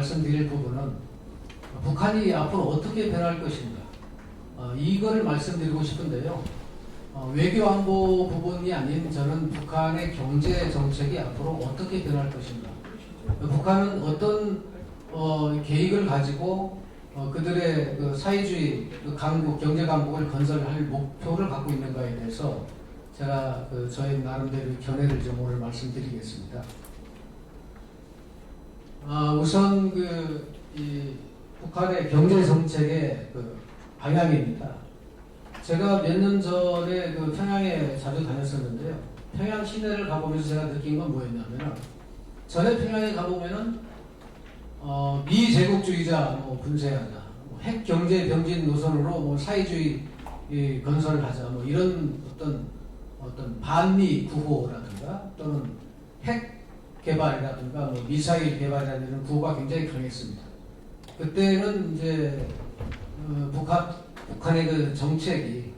말씀드릴 부분은 북한이 앞으로 어떻게 변할 것인가, 이걸 말씀드리고 싶은데요. 외교안보 부분이 아닌 저는 북한의 경제 정책이 앞으로 어떻게 변할 것인가, 북한은 어떤 계획을 가지고 그들의 그 사회주의 강국, 경제 강국을 건설할 목표를 갖고 있는가에 대해서 제가 저의 나름대로 견해를 좀 오늘 말씀드리겠습니다. 우선 이 북한의 경제 정책의 방향입니다. 제가 몇 년 전에 평양에 자주 다녔었는데요. 평양 시내를 가보면서 제가 느낀 건 뭐였냐면은, 전에 평양에 가보면은 미제국주의자 분쇄하자, 핵 경제 병진 노선으로 사회주의 건설을 하자, 이런 어떤 반미 구호라든가 또는 핵 개발이라든가 미사일 개발이라는 이런 구호가 굉장히 강했습니다. 그때는 이제 북한의 그 정책이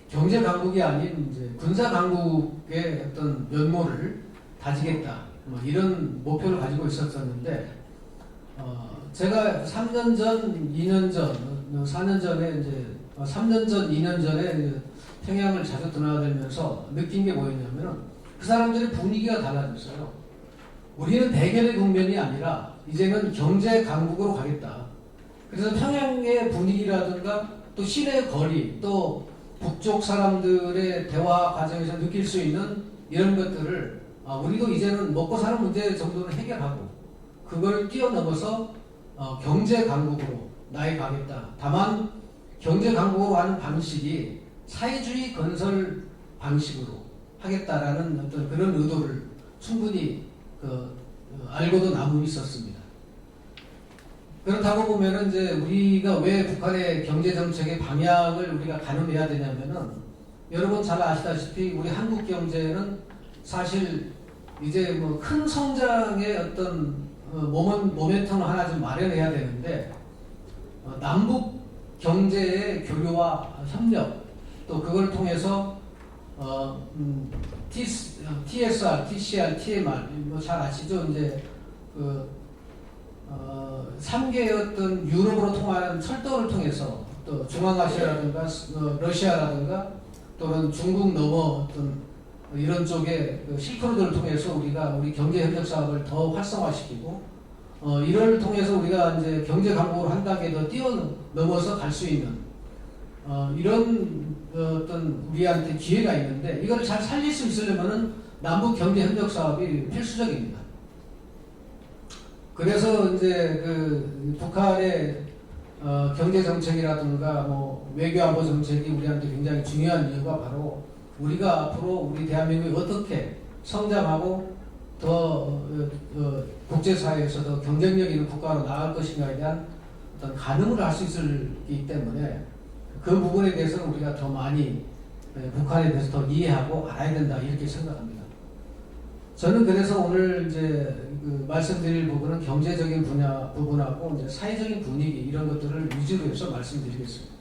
경제 강국이 아닌 이제 군사 강국의 어떤 면모를 다지겠다, 이런 목표를 가지고 있었었는데, 제가 3년 전, 2년 전, 4년 전에 이제 3년 전, 2년 전에 평양을 자주 드나들면서 느낀 게 뭐였냐면은, 그 사람들의 분위기가 달라졌어요. 우리는 대결의 국면이 아니라 이제는 경제 강국으로 가겠다. 그래서 평양의 분위기라든가 또 시내 거리, 또 북쪽 사람들의 대화 과정에서 느낄 수 있는 이런 것들을 우리도 이제는 먹고 사는 문제 정도는 해결하고 그걸 뛰어넘어서 경제 강국으로 나아가겠다. 다만 경제 강국으로 하는 방식이 사회주의 건설 방식으로 하겠다라는 어떤 그런 의도를 충분히 알고도 남음이 있었습니다. 그렇다고 보면은 이제 우리가 왜 북한의 경제 정책의 방향을 우리가 가늠해야 되냐면은, 여러분 잘 아시다시피 우리 한국 경제는 사실 이제 큰 성장의 어떤 모멘텀을 하나 좀 마련해야 되는데, 남북 경제의 교류와 협력, 또 그걸 통해서 TSR, TCR, TMR 잘 아시죠? 이제 3개의 어떤 유럽으로 통하는 철도를 통해서 또 중앙아시아라든가 러시아라든가 또는 중국 넘어 어떤 이런 쪽에 실크로드를 통해서 우리가 우리 경제 협력 사업을 더 활성화시키고, 이를 통해서 우리가 이제 경제 강국으로 한 단계 더 뛰어넘어서 갈 수 있는 이런 어떤 우리한테 기회가 있는데, 이걸 잘 살릴 수 있으려면은 남북 경제 협력 사업이 필수적입니다. 그래서 이제 북한의 경제 정책이라든가 외교 안보 정책이 우리한테 굉장히 중요한 이유가 바로 우리가 앞으로 우리 대한민국이 어떻게 성장하고 더 국제사회에서 더 경쟁력 있는 국가로 나아갈 것인가에 대한 어떤 가늠을 할 수 있기 때문에, 그 부분에 대해서는 우리가 더 많이 북한에 대해서 더 이해하고 알아야 된다, 이렇게 생각합니다. 저는 그래서 오늘 이제 말씀드릴 부분은 경제적인 부분하고 이제 사회적인 분위기, 이런 것들을 위주로 해서 말씀드리겠습니다.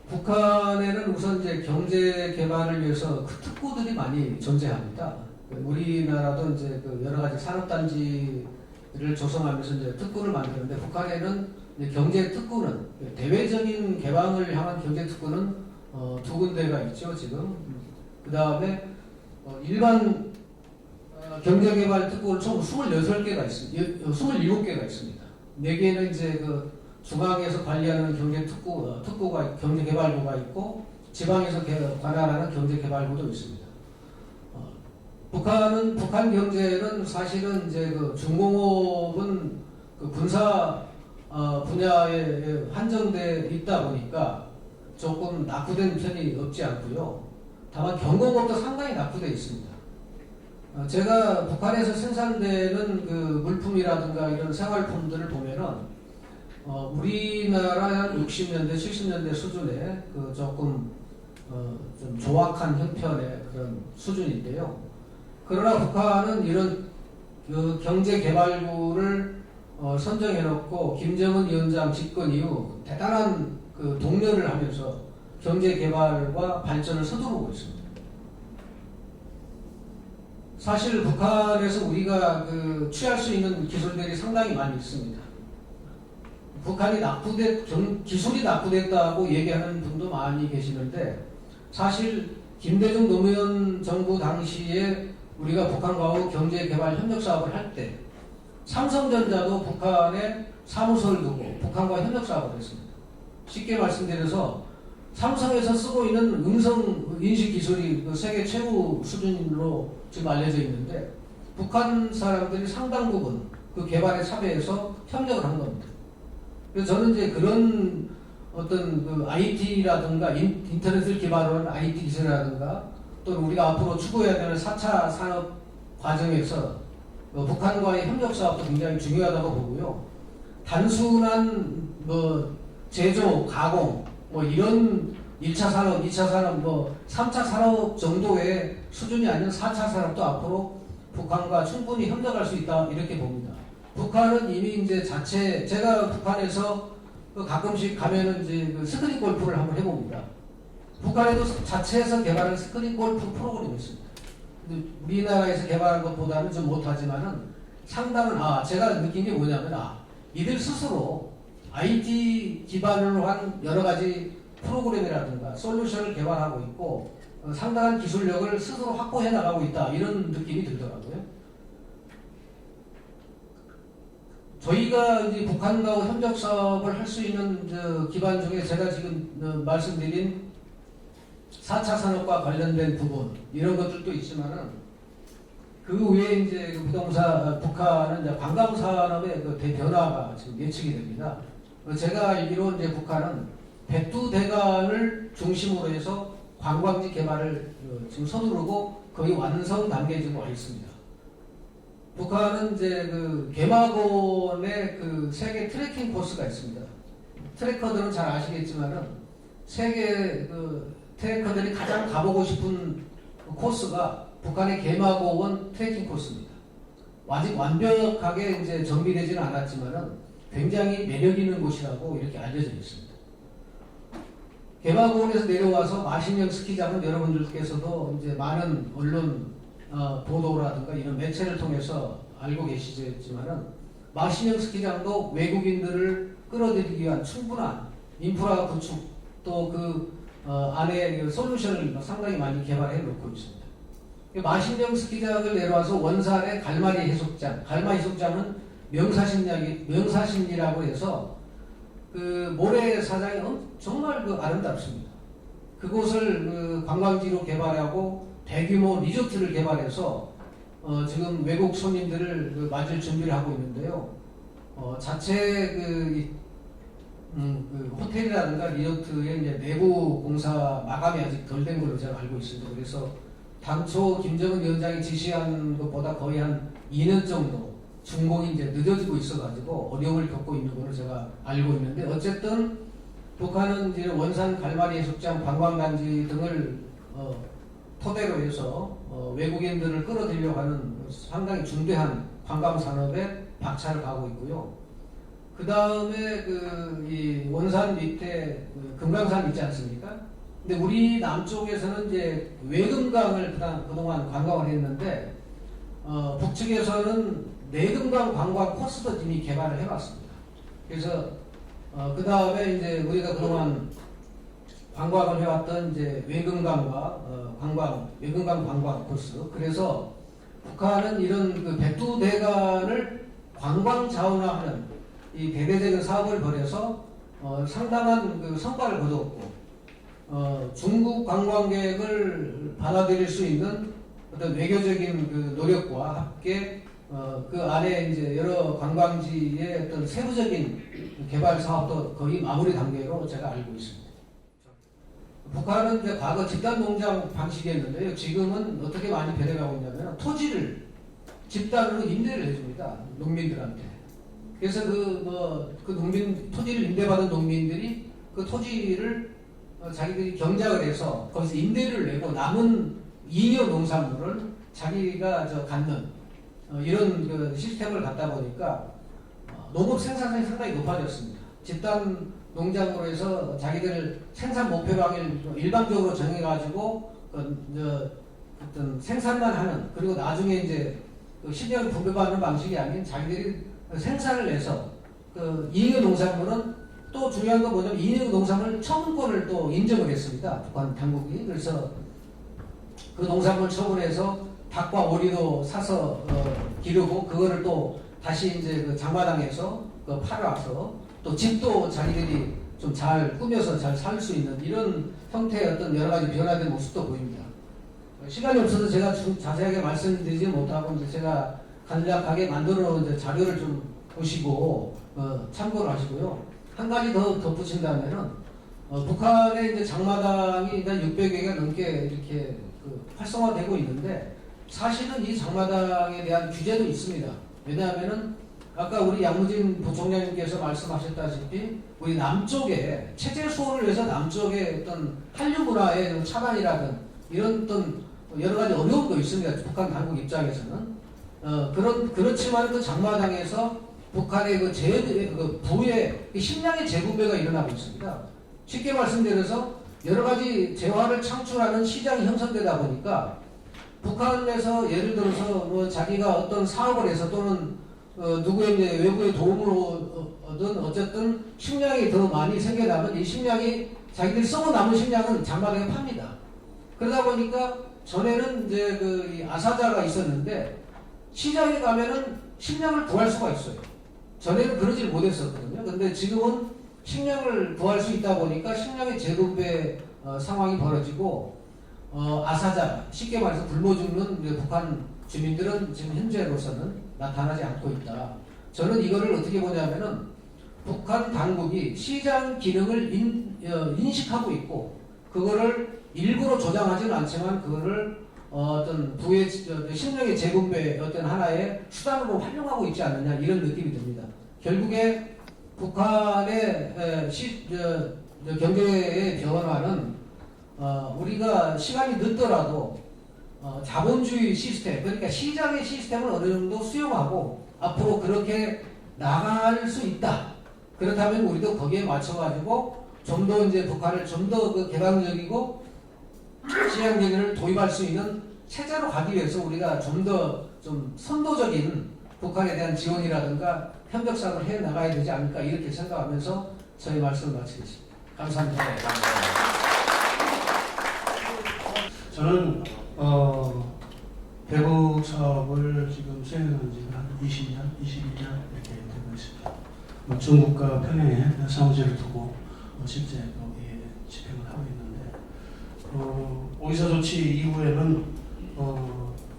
북한에는 우선 이제 경제 개발을 위해서 특구들이 많이 존재합니다. 우리나라도 이제 여러 가지 산업단지를 조성하면서 이제 특구를 만드는데, 북한에는 이제 경제 특구는, 대외적인 개방을 향한 경제 특구는 2군데가 있죠, 지금. 그 다음에 일반 경제개발 특구는 총 26개가 있습니다. 27개가 있습니다. 4개는 이제 중앙에서 관리하는 특구가, 경제개발부가 있고, 지방에서 관할하는 경제개발부도 있습니다. 북한 경제는 사실은 이제 중공업은 군사 분야에 한정돼 있다 보니까 조금 낙후된 편이 없지 않고요. 다만 경공업도 상당히 낙후되어 있습니다. 제가 북한에서 생산되는 물품이라든가 이런 생활품들을 보면은 우리나라 60년대, 70년대 수준의 조금 좀 조악한 형편의 그런 수준인데요. 그러나 북한은 이런 경제개발부를 선정해놓고 김정은 위원장 집권 이후 대단한 독려를 하면서 경제개발과 발전을 서두르고 있습니다. 사실 북한에서 우리가 취할 수 있는 기술들이 상당히 많이 있습니다. 북한이 기술이 낙후됐다고 얘기하는 분도 많이 계시는데, 사실 김대중 노무현 정부 당시에 우리가 북한과의 경제개발 협력 사업을 할 때 삼성전자도 북한에 사무소를 두고 북한과 협력 사업을 했습니다. 쉽게 말씀드려서 삼성에서 쓰고 있는 음성 인식 기술이 세계 최고 수준으로 지금 알려져 있는데, 북한 사람들이 상당 부분 그 개발에 참여해서 협력을 한 겁니다. 그래서 저는 이제 그런 어떤 IT라든가 인터넷을 기반으로 한 IT 기술이라든가, 또는 우리가 앞으로 추구해야 되는 4차 산업 과정에서 북한과의 협력 사업도 굉장히 중요하다고 보고요. 단순한 제조, 가공, 이런 1차 산업, 2차 산업, 3차 산업 정도의 수준이 아닌 4차 산업도 앞으로 북한과 충분히 협력할 수 있다, 이렇게 봅니다. 북한은 이미 이제 제가 북한에서 가끔씩 가면은 이제 스크린 골프를 한번 해봅니다. 북한에도 자체에서 개발한 스크린 골프 프로그램이 있습니다. 우리나라에서 개발한 것보다는 좀 못하지만은 상당한, 제가 느낀 게 뭐냐면, 이들 스스로 IT 기반으로 한 여러 가지 프로그램이라든가 솔루션을 개발하고 있고, 상당한 기술력을 스스로 확보해 나가고 있다, 이런 느낌이 들더라고요. 저희가 이제 북한과 협력 사업을 할 수 있는 기반 중에 제가 지금 말씀드린 4차 산업과 관련된 부분, 이런 것들도 있지만은, 그 외에 이제 북한은 이제 관광 산업의 대변화가 지금 예측이 됩니다. 제가 알기로 이제 북한은 백두대간을 중심으로 해서 관광지 개발을 지금 서두르고 거의 완성 단계에 지금 와 있습니다. 북한은 이제 개마고의 세계 트레킹 코스가 있습니다. 트래커들은 잘 아시겠지만은 세계 트래커들이 가장 가보고 싶은 코스가 북한의 개마고원 트레킹 코스입니다. 아직 완벽하게 이제 정비되지는 않았지만은 굉장히 매력 있는 곳이라고 이렇게 알려져 있습니다. 개마고원에서 내려와서 마신령 스키장은 여러분들께서도 이제 많은 언론 보도라든가 이런 매체를 통해서 알고 계시겠지만은, 마신령 스키장도 외국인들을 끌어들이기 위한 충분한 인프라 구축, 또 안에 솔루션을 상당히 많이 개발해 놓고 있습니다. 마신령 스키장을 내려와서 원산의 갈마리 해수욕장, 갈마 해수욕장은 명사신이라고 해서 모래사장이 정말 아름답습니다. 그곳을 관광지로 개발하고 대규모 리조트를 개발해서 지금 외국 손님들을 맞을 준비를 하고 있는데요. 자체 호텔이라든가 리조트의 이제 내부 공사 마감이 아직 덜 된 걸로 제가 알고 있습니다. 그래서 당초 김정은 위원장이 지시한 것보다 거의 한 2년 정도 준공이 이제 늦어지고 있어가지고 어려움을 겪고 있는 걸로 제가 알고 있는데, 어쨌든 북한은 이제 원산 갈마리 해수욕장, 관광단지 등을 토대로 해서 외국인들을 끌어들이려고 하는 상당히 중대한 관광 산업에 박차를 가고 있고요. 그 다음에 이 원산 밑에 금강산 있지 않습니까? 근데 우리 남쪽에서는 이제 외금강을 그동안 관광을 했는데, 북측에서는 내금강 관광 코스도 이미 개발을 해봤습니다. 그래서 그 다음에 이제 우리가 그동안 관광을 해왔던 이제 외금강과 외금강 관광 코스. 그래서 북한은 이런 백두대간을 관광 자원화하는 이 대대적인 사업을 벌여서 상당한 성과를 거두었고, 중국 관광객을 받아들일 수 있는 어떤 외교적인 노력과 함께 그 안에 이제 여러 관광지의 어떤 세부적인 개발 사업도 거의 마무리 단계로 제가 알고 있습니다. 북한은 이제 과거 집단 농장 방식이었는데요. 지금은 어떻게 많이 변해가고 있냐면 토지를 집단으로 임대를 해줍니다. 농민들한테. 그래서 토지를 임대받은 농민들이 그 토지를 자기들이 경작을 해서 거기서 임대를 내고 남은 잉여 농산물을 자기가 갖는 이런 시스템을 갖다 보니까 농업 생산성이 상당히 높아졌습니다. 집단 농장으로 해서 자기들 생산 목표량을 일방적으로 정해가지고 어떤 생산만 하는, 그리고 나중에 이제 그 식량을 분배받는 방식이 아닌 자기들이 생산을 해서 그 이익의 농산물은, 또 중요한 건 뭐냐면 이익의 농산물 처분권을 또 인정을 했습니다. 북한 당국이. 그래서 그 농산물 처분해서 닭과 오리도 사서 기르고, 그거를 또 다시 이제 그 장마당에서 그 팔아서 또 집도 자기들이 좀 잘 꾸며서 잘 살 수 있는 이런 형태의 어떤 여러 가지 변화된 모습도 보입니다. 시간이 없어서 제가 자세하게 말씀드리지 못하고, 이제 제가 간략하게 만들어 놓은 이제 자료를 좀 보시고 참고를 하시고요. 한 가지 더 덧붙인다면은 북한의 이제 장마당이 600여 개가 넘게 이렇게 활성화되고 있는데, 사실은 이 장마당에 대한 규제도 있습니다. 왜냐하면은 아까 우리 양무진 부총장님께서 말씀하셨다시피 우리 남쪽에 체제 수호를 위해서 남쪽에 어떤 한류 문화의 차단이라든 이런 어떤 여러 가지 어려움도 있습니다. 북한 당국 입장에서는 그렇지만 그 장마당에서 북한의 그 부의 식량의 재분배가 일어나고 있습니다. 쉽게 말씀드려서 여러 가지 재화를 창출하는 시장이 형성되다 보니까 북한에서 예를 들어서 뭐 자기가 어떤 사업을 해서 또는 누구의 이제 외부의 도움으로든 어쨌든 식량이 더 많이 생겨나면 이 식량이 자기들이 썩어 남은 식량은 장마당에 팝니다. 그러다 보니까 전에는 이제 그 아사자가 있었는데 시장에 가면은 식량을 구할 수가 있어요. 전에는 그러질 못했었거든요. 근데 지금은 식량을 구할 수 있다 보니까 식량의 재분배 상황이 벌어지고 아사자, 쉽게 말해서 굶어 죽는 북한 주민들은 지금 현재로서는 나타나지 않고 있다. 저는 이거를 어떻게 보냐면은 북한 당국이 시장 기능을 인식하고 있고, 그거를 일부러 조장하지는 않지만 그거를 어떤 부의 식량의 재분배 어떤 하나의 수단으로 활용하고 있지 않느냐, 이런 느낌이 듭니다. 결국에 북한의 경제의 변화는 우리가 시간이 늦더라도 자본주의 시스템, 그러니까 시장의 시스템을 어느 정도 수용하고 앞으로 그렇게 나갈 수 있다. 그렇다면 우리도 거기에 맞춰가지고 좀 더 이제 북한을 좀 더 그 개방적이고 시장 경제를 도입할 수 있는 체제로 가기 위해서 우리가 좀 더 좀 선도적인 북한에 대한 지원이라든가 협력사업을 해 나가야 되지 않을까, 이렇게 생각하면서 저희 말씀을 마치겠습니다. 감사합니다. 네, 감사합니다. 저는 대북 사업을 지금 수행한 지는 한 20년, 21년 이렇게 되고 있습니다. 중국과 평양에 사무실을 두고 실제 거기에 집행을 하고 있는데, 오이사 조치 이후에는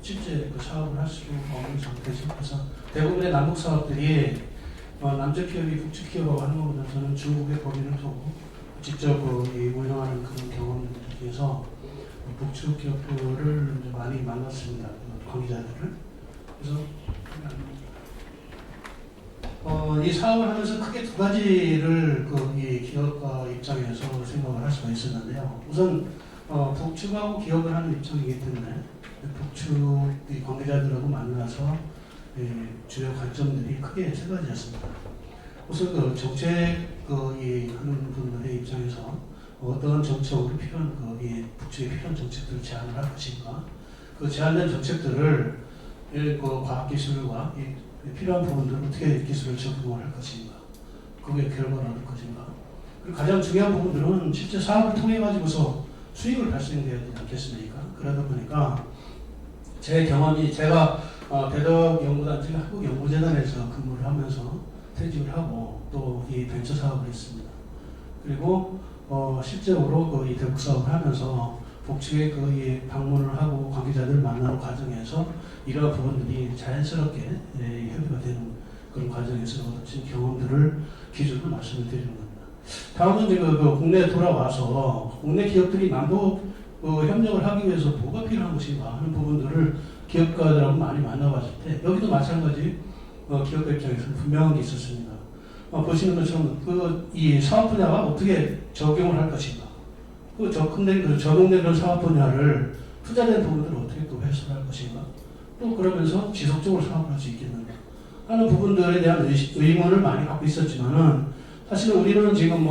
실제 그 사업을 할 수 없는 상태죠. 그래서 대부분의 남북 사업들이 남쪽 기업이 북측 기업하고 하는 것보다 저는 중국의 법인을 두고 직접 운영하는 그런 경험들을 통해서 북측 기업들을 이제 많이 만났습니다. 관계자들을. 그래서 이 사업을 하면서 크게 두 가지를 이 기업가 입장에서 생각을 할 수가 있었는데요. 우선 북측하고 기업을 하는 입장이기 때문에 북측 관계자들하고 만나서 주요 관점들이 크게 세 가지였습니다. 우선 정책 하는 분들의 입장에서 어떤 정책으로 필요한 이 북측에 필요한 정책들을 제안을 할 것인가, 그 제안된 정책들을 과학기술과 필요한 부분들을 어떻게 기술을 적용을 할 것인가, 그게 결과를 얻을 것인가, 그리고 가장 중요한 부분들은 실제 사업을 통해 가지고서 수익을 발생돼야 되지 않겠습니까? 그러다 보니까 제 경험이, 제가 대덕연구단체 한국연구재단에서 근무를 하면서 퇴직을 하고 또 이 벤처 사업을 했습니다. 그리고 실제로 이 대북 사업을 하면서 북측에 방문을 하고 관계자들을 만나는 과정에서 이러한 부분들이 자연스럽게 협의가 되는 그런 과정에서 얻은 경험들을 기준으로 말씀을 드리는 겁니다. 다음은 이제 국내에 돌아와서 국내 기업들이 남북 협력을 하기 위해서 뭐가 필요한 것인가 하는 부분들을 기업가들하고 많이 만나봤을 때, 여기도 마찬가지 기업가 입장에서는 분명한 게 있었습니다. 보시는 것처럼 이 사업 분야가 어떻게 적용을 할 것인가, 적용된 그런 사업 분야를 투자된 부분들을 어떻게 또 해소할 것인가, 또 그러면서 지속적으로 사업을 할 수 있겠는가 하는 부분들에 대한 의문을 많이 갖고 있었지만은, 사실은 우리는 지금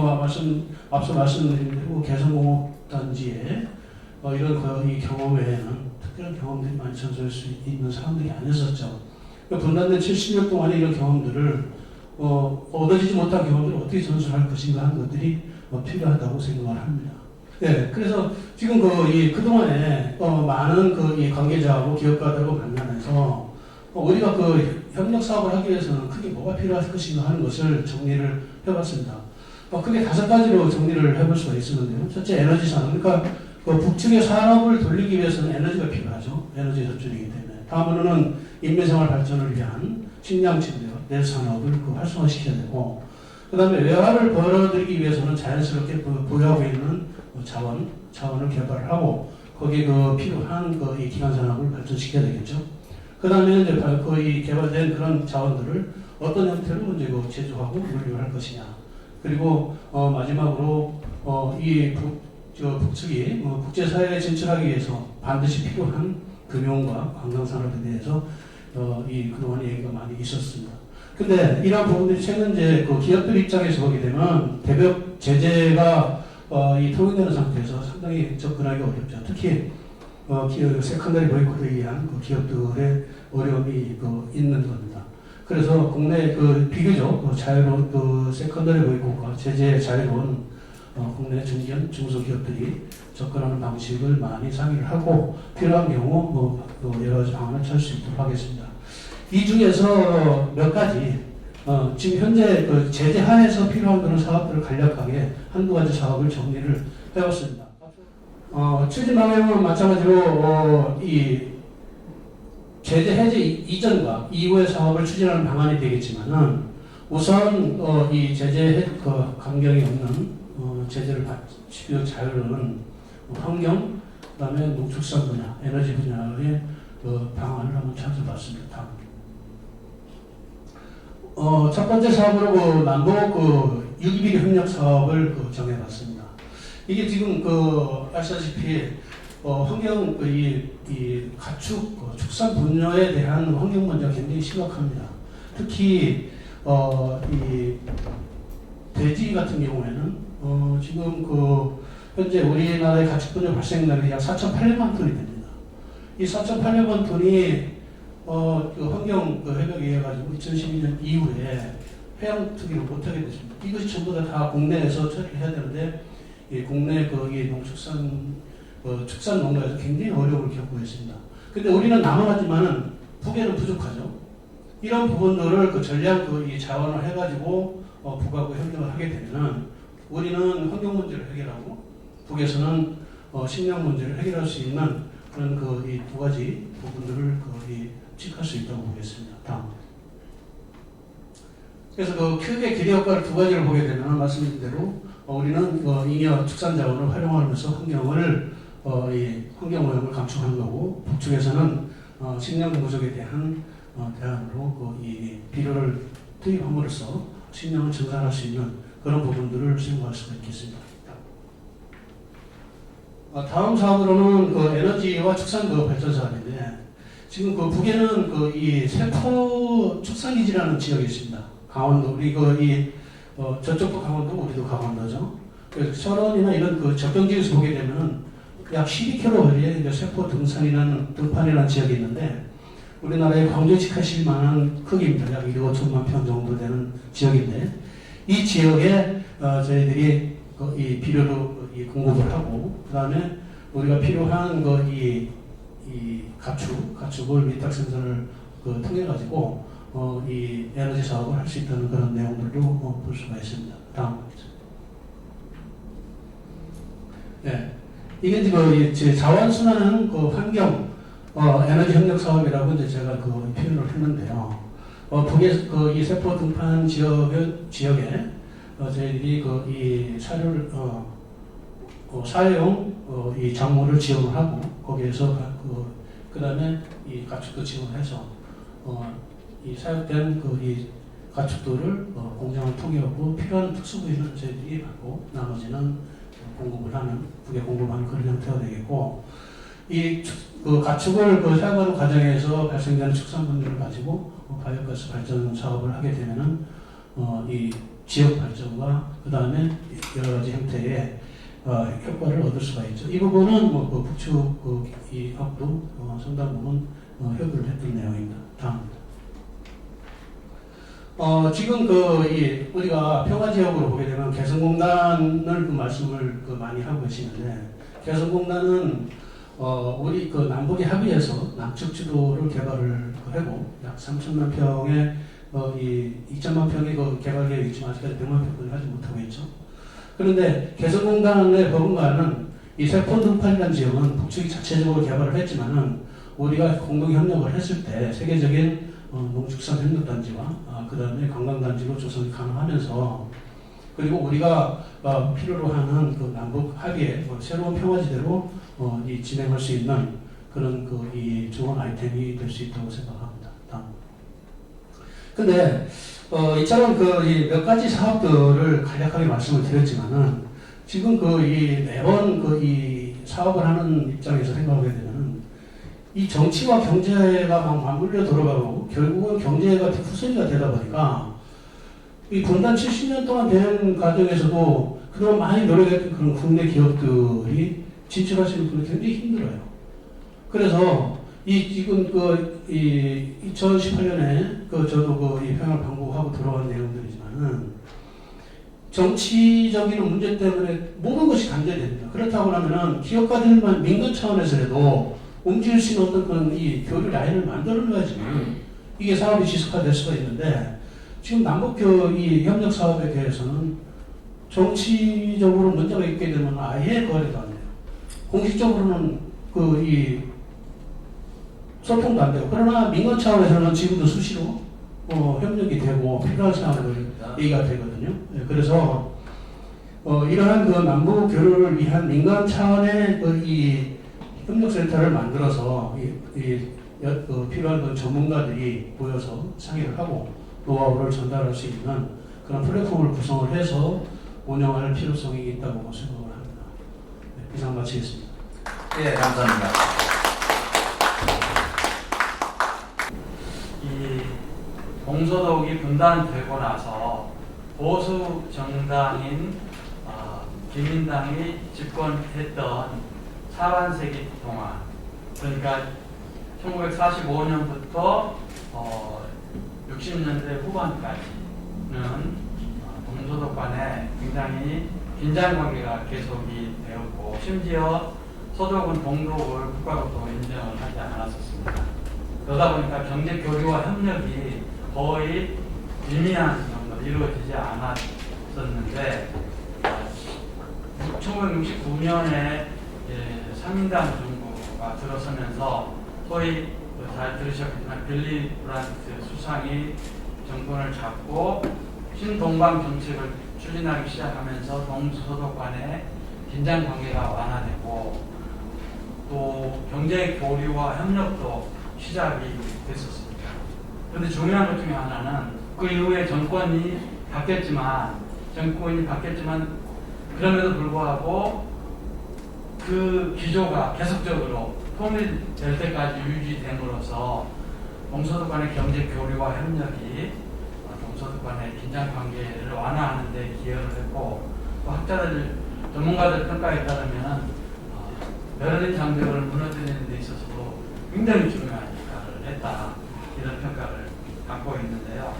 앞서 말씀드린 대로 개성공업단지에 이런 이 경험 외에는 특별한 경험들이 많이 전수할 수 있는 사람들이 아니었었죠. 분단된 70년 동안의 이런 경험들을 얻어지지 못한 경험들을 어떻게 전수할 것인가 하는 것들이 필요하다고 생각을 합니다. 네, 그래서 지금 그동안에 많은 이 관계자하고 기업가들하고 만나면서 우리가 협력 사업을 하기 위해서는 크게 뭐가 필요할 것인가 하는 것을 정리를 해봤습니다. 크게 5가지로 정리를 해볼 수가 있었는데요. 첫째, 에너지 산업. 그러니까 북측의 산업을 돌리기 위해서는 에너지가 필요하죠. 에너지 저출이기 때문에. 다음으로는 인민생활 발전을 위한 식량 침대, 내 산업을 활성화시켜야 되고, 그 다음에 외화를 벌어들이기 위해서는 자연스럽게 보유하고 있는 자원을 개발하고, 거기에 필요한 이 기간 산업을 발전시켜야 되겠죠. 그 다음에 이제 이 개발된 그런 자원들을 어떤 형태로 이제 제조하고 물류할 것이냐. 그리고 마지막으로 이 북측이 국제사회에 진출하기 위해서 반드시 필요한 금융과 관광산업에 대해서 그동안 얘기가 많이 있었습니다. 근데 이러한 부분들이 최근 이제 기업들 입장에서 보게 되면 대북 제재가 이 통용되는 상태에서 상당히 접근하기 어렵죠. 특히 세컨더리 보이콧에 의한 기업들의 어려움이 있는 겁니다. 그래서 국내 비교적 자유로운 세컨더리 보이콧과 제재에 자유로운 국내 중소기업들이 접근하는 방식을 많이 상의를 하고 필요한 경우 여러 가지 방안을 찾을 수 있도록 하겠습니다. 이 중에서 몇 가지 지금 현재 제재 하에서 필요한 그런 사업들을 간략하게 한두 가지 사업을 정리를 해봤습니다. 추진 방향은 마찬가지로 이 제재 해제 이전과 이후의 사업을 추진하는 방안이 되겠지만은 우선 이 제재 강경이 없는 제재를 받기 자유로운 환경, 그다음에 농축산 분야, 에너지 분야의 방안을 한번 찾아봤습니다. 첫 번째 사업으로 남북 유기비료 협력 사업을 정해봤습니다. 이게 지금 아시다시피 환경 이 가축 축산 분야에 대한 환경 문제가 굉장히 심각합니다. 특히 이 돼지 같은 경우에는 지금 현재 우리나라의 가축 분야 발생량이 약 4,800만 톤이 됩니다. 이 4,800만 톤이 환경 협약에 의해 가지고 2012년 이후에 해양 투기를 못하게 됐습니다. 이것이 전부 다 국내에서 처리를 해야 되는데 국내 농축산 축산 농가에서 굉장히 어려움을 겪고 있습니다. 근데 우리는 남아하지만은 북에는 부족하죠. 이런 부분들을 전량 이 자원을 해가지고 북하고 협력을 하게 되면은 우리는 환경 문제를 해결하고 북에서는 식량 문제를 해결할 수 있는 그런 이 두 가지 부분들을 취할 수 있다고 보겠습니다. 다음. 그래서 크게 기대 효과를 두 가지를 보게 되면 말씀드린 대로 우리는 잉여 축산 자원을 활용하면서 환경을 이 환경 오염을 감축하는 거고 북측에서는 식량 부족에 대한 대안으로 이 비료를 투입함으로써 식량을 증산할 수 있는 그런 부분들을 생각할 수가 있겠습니다. 다음 사업으로는 에너지와 축산 발전 사업인데 지금 북에는 이 세포 축산기지라는 지역이 있습니다. 강원도 우리 저쪽도 강원도 우리도 강원도죠. 그래서 철원이나 이런 접경지에서 보게 되면은 약 12km 거리에 세포 등판이라는 지역이 있는데 우리나라의 광주에 직하실 만한 크기입니다. 약 1억 5천만 평 정도 되는 지역인데 이 지역에 저희들이 이 비료로 공급을 하고 그 다음에 우리가 필요한 이 가축을 위탁 생산을 통해 가지고 이 에너지 사업을 할 수 있다는 그런 내용들도 볼 수가 있습니다. 다음. 네. 이게 이제 자원 순환은 환경 에너지 협력 사업이라고 이제 제가 표현을 했는데요. 북의 이 세포 등판 지역에 저희들이 이 사료를 사회용 이 작물을 지원을 하고 거기에서 그 다음에 이 가축도 지원해서 이 사육된 이 가축들을 공장을 통해하고 필요한 특수 부위는 저희들이 받고 나머지는 공급을 하는 북에 공급하는 그런 형태가 되겠고 이 가축을 사육하는 과정에서 발생되는 축산물들을 가지고 바이오가스 발전 사업을 하게 되면은 이 지역 발전과 그 다음에 여러 가지 형태의 효과를 얻을 수가 있죠. 이 부분은 그 북측 이 합도 상당 부분 협의를 했던 내용입니다. 다음입니다. 지금 우리가 평화지역으로 보게 되면 개성공단을 말씀을 많이 하고 계시는데, 개성공단은 우리 남북이 합의해서 남측 지도를 개발을 하고 약 3천만 평의 이 2천만 평의 개발 계획이 있지만 아직까지 100만 평까지 하지 못하고 있죠. 그런데 개성공단의 버금가는 이 세폰 등판이라는 지역은 북측이 자체적으로 개발을 했지만은 우리가 공동 협력을 했을 때 세계적인 농축산협력단지와 그 다음에 관광단지로 조성이 가능하면서, 그리고 우리가 필요로 하는 남북 합의의 새로운 평화지대로 진행할 수 있는 그런 이 좋은 아이템이 될 수 있다고 생각합니다. 다음. 근데 이처럼 이 몇 가지 사업들을 간략하게 말씀을 드렸지만은 지금 이 매번 이 사업을 하는 입장에서 생각하게 되면은 이 정치와 경제가 막 맞물려 돌아가고 결국은 경제가 후순위가 되다 보니까 이 분단 70년 동안 되는 과정에서도 그동안 많이 노력했던 그런 국내 기업들이 진출하시는 분이 굉장히 힘들어요. 그래서 지금 2018년에 저도 이 평양을 방북하고 들어간 내용들이지만은 정치적인 문제 때문에 모든 것이 단절됩니다. 그렇다고 하면은 기업가들만 민간 차원에서라도 움직일 수 있는 어떤 그런 이 교류 라인을 만들어야지 이게 사업이 지속화될 수가 있는데, 지금 남북 이 협력 사업에 대해서는 정치적으로 문제가 있게 되면 아예 거래도 안 돼요. 공식적으로는 이 소통도 안 되고, 그러나 민간 차원에서는 지금도 수시로 협력이 되고 필요한 사항을 얘기가 되거든요. 네, 그래서 이러한 남북 교류를 위한 민간 차원의 이 협력센터를 만들어서 필요한 전문가들이 모여서 상의를 하고 노하우를 전달할 수 있는 그런 플랫폼을 구성을 해서 운영할 필요성이 있다고 생각을 합니다. 네, 이상 마치겠습니다. 예, 감사합니다. 이 동서독이 분단되고 나서 보수 정당인 기민당이 집권했던 하반세기 동안, 그러니까 1945년부터 60년대 후반까지는 동서독 간에 굉장히 긴장 관계가 계속이 되었고, 심지어 서독은 동독을 국가로도 인정을 하지 않았었습니다. 그러다 보니까 경제 교류와 협력이 거의 미미한 정도 이루어지지 않았었는데, 1969년에 3인당 정부가 들어서면서 소위 잘 들으셨겠지만 빌리 브란트 수상이 정권을 잡고 신동방 정책을 추진하기 시작하면서 동서독 간의 긴장 관계가 완화되고 또 경제 교류와 협력도 시작이 됐었습니다. 그런데 중요한 것 중에 하나는 그 이후에 정권이 바뀌었지만 그럼에도 불구하고 그 기조가 계속적으로 통일될 때까지 유지됨으로써 동서독 간의 경제 교류와 협력이 동서독 간의 긴장 관계를 완화하는 데 기여를 했고, 또 전문가들 평가에 따르면 베를린 장벽을 무너뜨리는 데 있어서도 굉장히 중요한 역할을 했다, 이런 평가를 갖고 있는데요.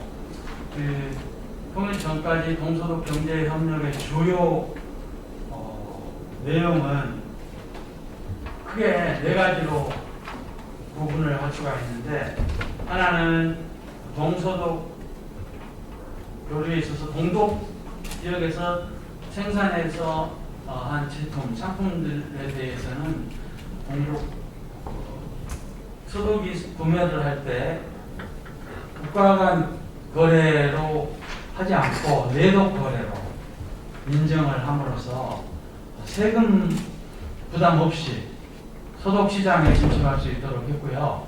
통일 전까지 동서독 경제 협력의 주요 내용은 크게 4가지로 구분을 할 수가 있는데, 하나는 동서독 교류에 있어서 동독 지역에서 생산해서 한 제품, 상품들에 대해서는 서독이 구매를 할 때 국가 간 거래로 하지 않고 내독 거래로 인정을 함으로써 세금 부담 없이 서독 시장에 진출할 수 있도록 했고요.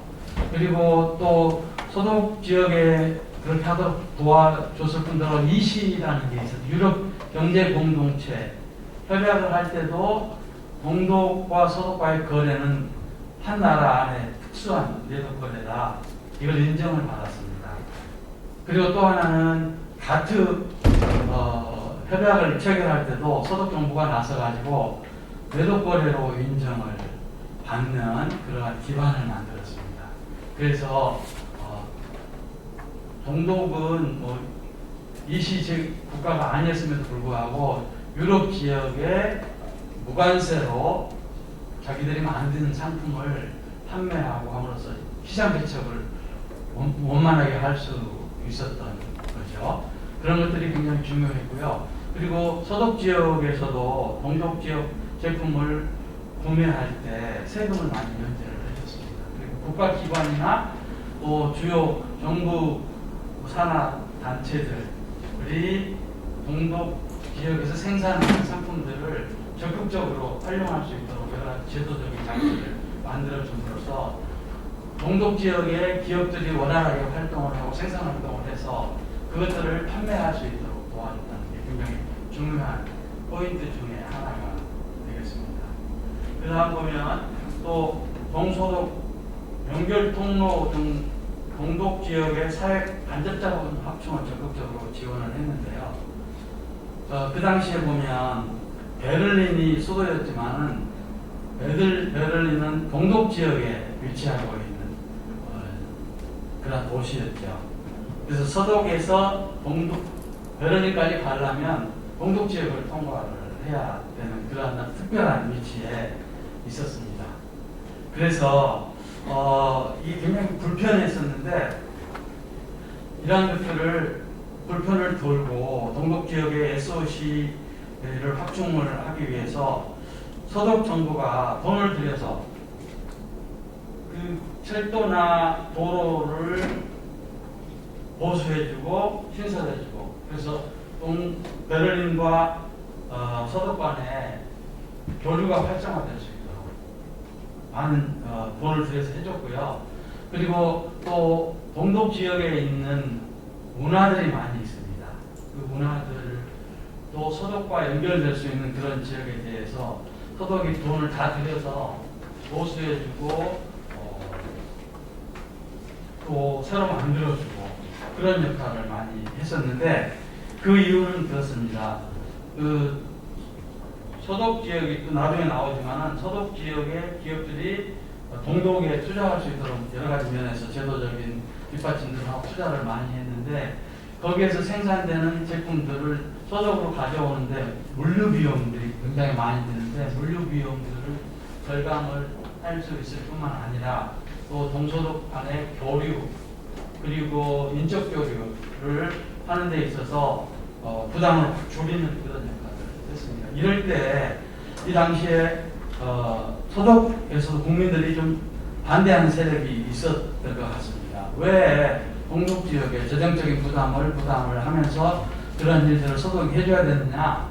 그리고 또 서독 지역에 그렇게 하도록 도와줬을 뿐더러 EC라는 게 있어요. 유럽 경제 공동체 협약을 할 때도 동독과 서독과의 거래는 한 나라 안에 특수한 내독 거래다, 이걸 인정을 받았습니다. 그리고 또 하나는 가트 협약을 체결할 때도 서독 정부가 나서가지고 외독 거래로 인정을 받는 그러한 기반을 만들었습니다. 그래서 동독은 뭐 이시 국가가 아니었음에도 불구하고 유럽 지역에 무관세로 자기들이 만든 상품을 판매하고 함으로써 시장 개척을 원만하게 할 수 있었던 거죠. 그런 것들이 굉장히 중요했고요. 그리고 서독 지역에서도 동독 지역 제품을 구매할 때 세금을 많이 면제를 해줬습니다. 그리고 국가 기관이나 또 주요 정부 산하 단체들이 동독 지역에서 생산하는 상품들을 적극적으로 활용할 수 있도록 여러 가지 제도적인 장치를 만들어줌으로써 동독 지역의 기업들이 원활하게 활동을 하고 생산 활동을 해서 그것들을 판매할 수 있도록 도와준다는 게 굉장히 중요한 포인트 중에 하나가 되겠습니다. 그 다음 보면 또 동소독 연결 통로 등 동독 지역의 사회 간접자본 확충을 적극적으로 지원을 했는데요. 그 당시에 보면 베를린이 수도였지만은 베를린은 동독 지역에 위치하고 있는 그런 도시였죠. 그래서 서독에서 베를린까지 가려면 동독 지역을 통과를 해야 되는 그런 특별한 위치에 있었습니다. 그래서 이게 굉장히 불편했었는데 이러한 것들을 불편을 돌고 동독 지역의 SOC를 확충을 하기 위해서 서독 정부가 돈을 들여서 그 철도나 도로를 보수해주고 신설해주고 그래서 베를린과 서독 간에 교류가 활성화될 수 있도록 많은 돈을 들여서 해줬고요. 그리고 또 동독 지역에 있는 문화들이 많이 있습니다. 그 문화들 또 서독과 연결될 수 있는 그런 지역에 대해서 서독이 돈을 다 들여서 보수해주고 또 새로 만들어주고 그런 역할을 많이 했었는데 그 이유는 그렇습니다. 그 서독 지역이 또 나중에 나오지만은 서독 지역의 기업들이 동독에 투자할 수 있도록 여러 가지 면에서 제도적인 뒷받침들을 하고 투자를 많이 했는데 거기에서 생산되는 제품들을 서독으로 가져오는데 물류 비용들이 굉장히 많이 드는데 물류 비용들을 절감을 할 수 있을 뿐만 아니라 또 동서독 간의 교류 그리고 인적 교류를 하는 데 있어서 부담을 줄이는 그런 역할을 했습니다. 이럴 때 이 당시에 서독에서도 국민들이 좀 반대하는 세력이 있었던 것 같습니다. 왜 동독 지역에 재정적인 부담을 하면서 그런 일들을 서독이 해줘야 되느냐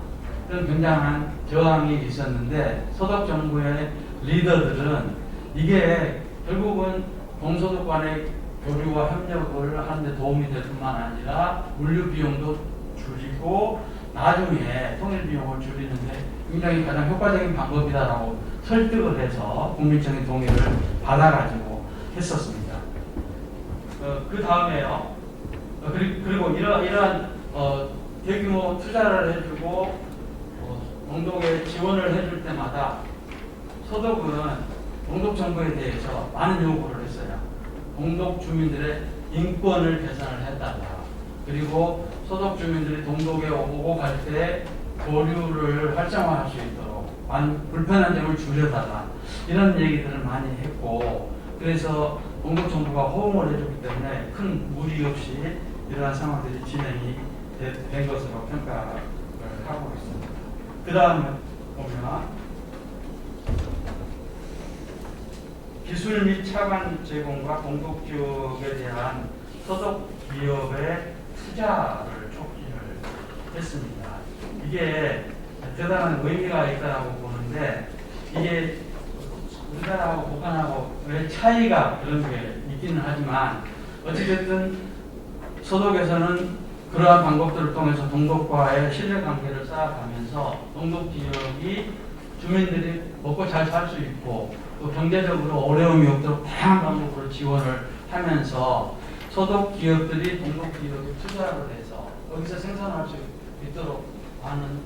그런 굉장한 저항이 있었는데 서독 정부의 리더들은 이게 결국은 동서독 간의 교류와 협력을 하는데 도움이 될 뿐만 아니라 물류 비용도 줄이고 나중에 통일 비용을 줄이는데 굉장히 가장 효과적인 방법이다라고 설득을 해서 국민적인 동의를 받아가지고 했었습니다. 그 다음에요. 그리고 이러한 대규모 투자를 해주고 동독에 지원을 해줄 때마다 서독은 동독 정부에 대해서 많은 요구를 했어요. 동독 주민들의 인권을 개선을 해달라. 그리고 서독 주민들이 동독에 오고 갈 때 교류를 활성화할 수 있도록 불편한 점을 줄여달라. 이런 얘기들을 많이 했고 그래서 동독 정부가 호응을 해줬기 때문에 큰 무리 없이 이러한 상황들이 진행이 된 것으로 평가를 하고 있습니다. 그 다음에 보면 기술 및 차관 제공과 동독 지역에 대한 서독 기업의 투자를 촉진을 했습니다. 이게 대단한 의미가 있다고 보는데 이게 우리나라하고 북한하고 왜 차이가 그런 게 있기는 하지만 어찌됐든 서독에서는 그러한 방법들을 통해서 동독과의 신뢰관계를 쌓아가면서 동독 지역이 주민들이 먹고 잘 살 수 있고 또 경제적으로 어려움이 없도록 다양한 방법으로 지원을 하면서 서독 기업들이 동독 기업에 투자를 해서 여기서 생산할 수 있도록 하는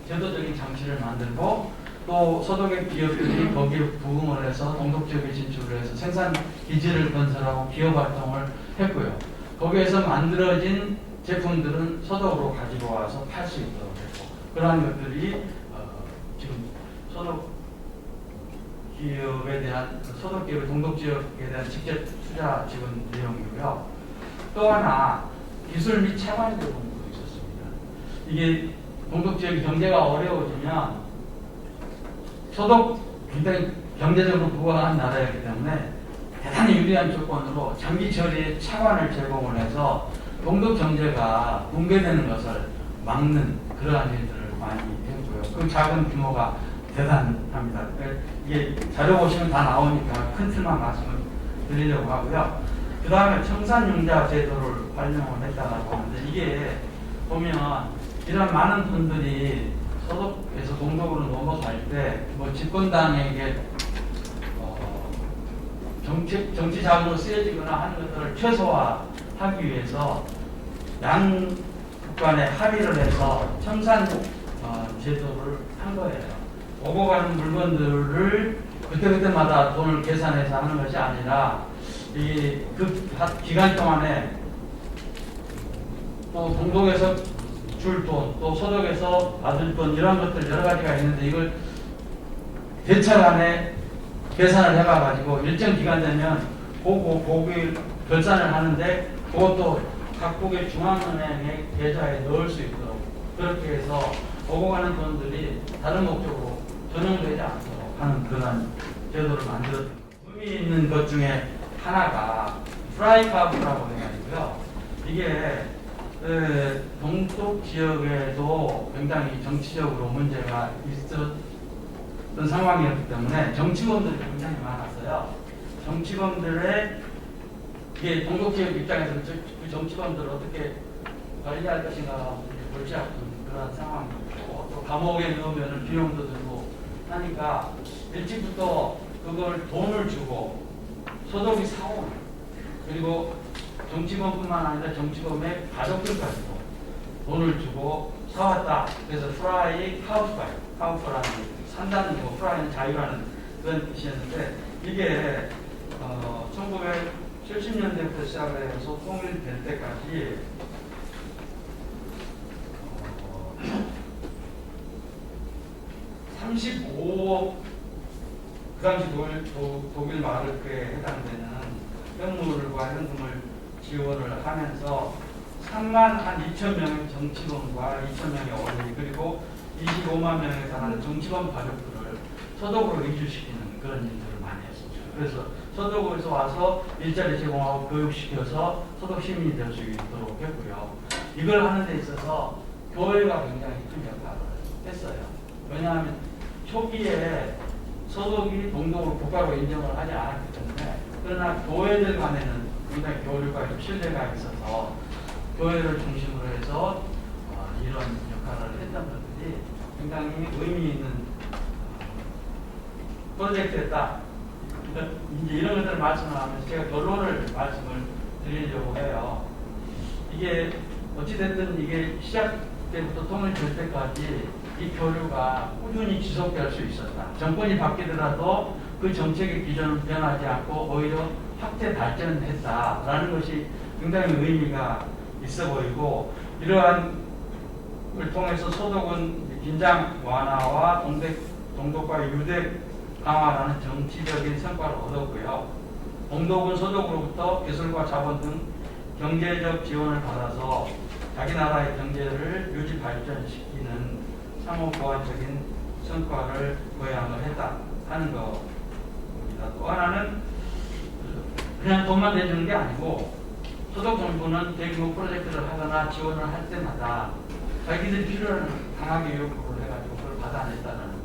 제도적인 장치를 만들고 또 소득의 기업들이 거기에 부응을 해서 동독 지역에 진출을 해서 생산 기지를 건설하고 기업 활동을 했고요. 거기에서 만들어진 제품들은 소독으로 가지고 와서 팔 수 있도록 했고 그러한 것들이 지금 소득 기업에 대한 소득 기업의 동독 지역에 대한 직접 투자 지원 내용이고요. 또 하나 기술 및 차관 제공도 있었습니다. 이게 동독 지역의 경제가 어려워지면 소득 굉장히 경제적으로 부강한 나라이기 때문에 대단히 유리한 조건으로 장기 처리의 차관을 제공을 해서 동독 경제가 붕괴되는 것을 막는 그러한 일들을 많이 했고요. 그 작은 규모가 대단합니다. 이게 자료 보시면 다 나오니까 큰 틀만 말씀을 드리려고 하고요. 그 다음에 청산융자 제도를 활용을 했다고 하는데 이게 보면 이런 많은 분들이 소득에서 동독으로 넘어갈 때 뭐 집권당에게 정치 자금으로 쓰여지거나 하는 것들을 최소화하기 위해서 양 국간에 합의를 해서 청산 제도를 한 거예요. 오고 가는 물건들을 그때그때마다 돈을 계산해서 하는 것이 아니라 그 기간 동안에 또 동독에서 줄 돈, 또 소득에서 받을 돈 이런 것들 여러 가지가 있는데 이걸 대차간에 계산을 해봐가지고 일정 기간 되면 거기 결산을 하는데 그것도 각국의 중앙은행의 계좌에 넣을 수 있도록 그렇게 해서 오고 가는 돈들이 다른 목적으로 전용되지 않도록 하는 그런 제도를 만들었던 의미 있는 것 중에 하나가 프라이카브라고 해가지고요. 이게 동독 지역에도 굉장히 정치적으로 문제가 있었던 상황이었기 때문에 정치범들이 굉장히 많았어요. 정치범들의 이게 동독 지역 입장에서 그 정치범들을 어떻게 관리할 것인가 골치 아픈 그런 상황이었고 또 감옥에 넣으면 비용도 들고 하니까 일찍부터 그걸 돈을 주고 소득이 사온 그리고 정치범뿐만 아니라 정치범의 가족들까지도 돈을 주고 사왔다. 그래서 프라이 카우프라는 산다는 거, 프라이는 자유라는 그런 뜻이었는데 이게 1970년대부터 시작을 해서 통일될 때까지 35억 그 당시 독일 마르크에 해당되는 현물과 현금을 지원을 하면서 3만 한 2천 명의 정치범과 2천 명의 어린이 그리고 25만 명에 달하는 정치범 가족들을 소독으로 이주시키는 그런 일들을 많이 했습니다. 그래서 소독에서 와서 일자리 제공하고 교육시켜서 소독 시민이 될 수 있도록 했고요. 이걸 하는 데 있어서 교회가 굉장히 큰 역할을 했어요. 왜냐하면 초기에 소독이 동독으로 국가로 인정을 하지 않았기 때문에 그러나 교회들 간에는 굉장히 교류가 신뢰가 있어서 교회를 중심으로 해서 이런 역할을 했던 것들이 굉장히 의미 있는 프로젝트였다. 이제 이런 것들을 말씀을 하면서 제가 결론을 말씀을 드리려고 해요. 이게 어찌됐든 이게 시작 때부터 통일될 때까지 이 교류가 꾸준히 지속될 수 있었다. 정권이 바뀌더라도 그 정책의 기조는 변하지 않고 오히려 확대 발전했다라는 것이 굉장히 의미가 있어 보이고 이러한 걸 통해서 소독은 긴장 완화와 동독과의 유대 강화라는 정치적인 성과를 얻었고요. 동독은 소독으로부터 기술과 자본 등 경제적 지원을 받아서 자기 나라의 경제를 유지 발전시키는 상호 보완적인 성과를 거양을 했다 하는 겁니다. 또 하나는 그냥 돈만 내주는 게 아니고 소독 정부는 대규모 프로젝트를 하거나 지원을 할 때마다 자기들이 필요한 강하게 요구를 해가지고 그걸 받아냈다는 거예요.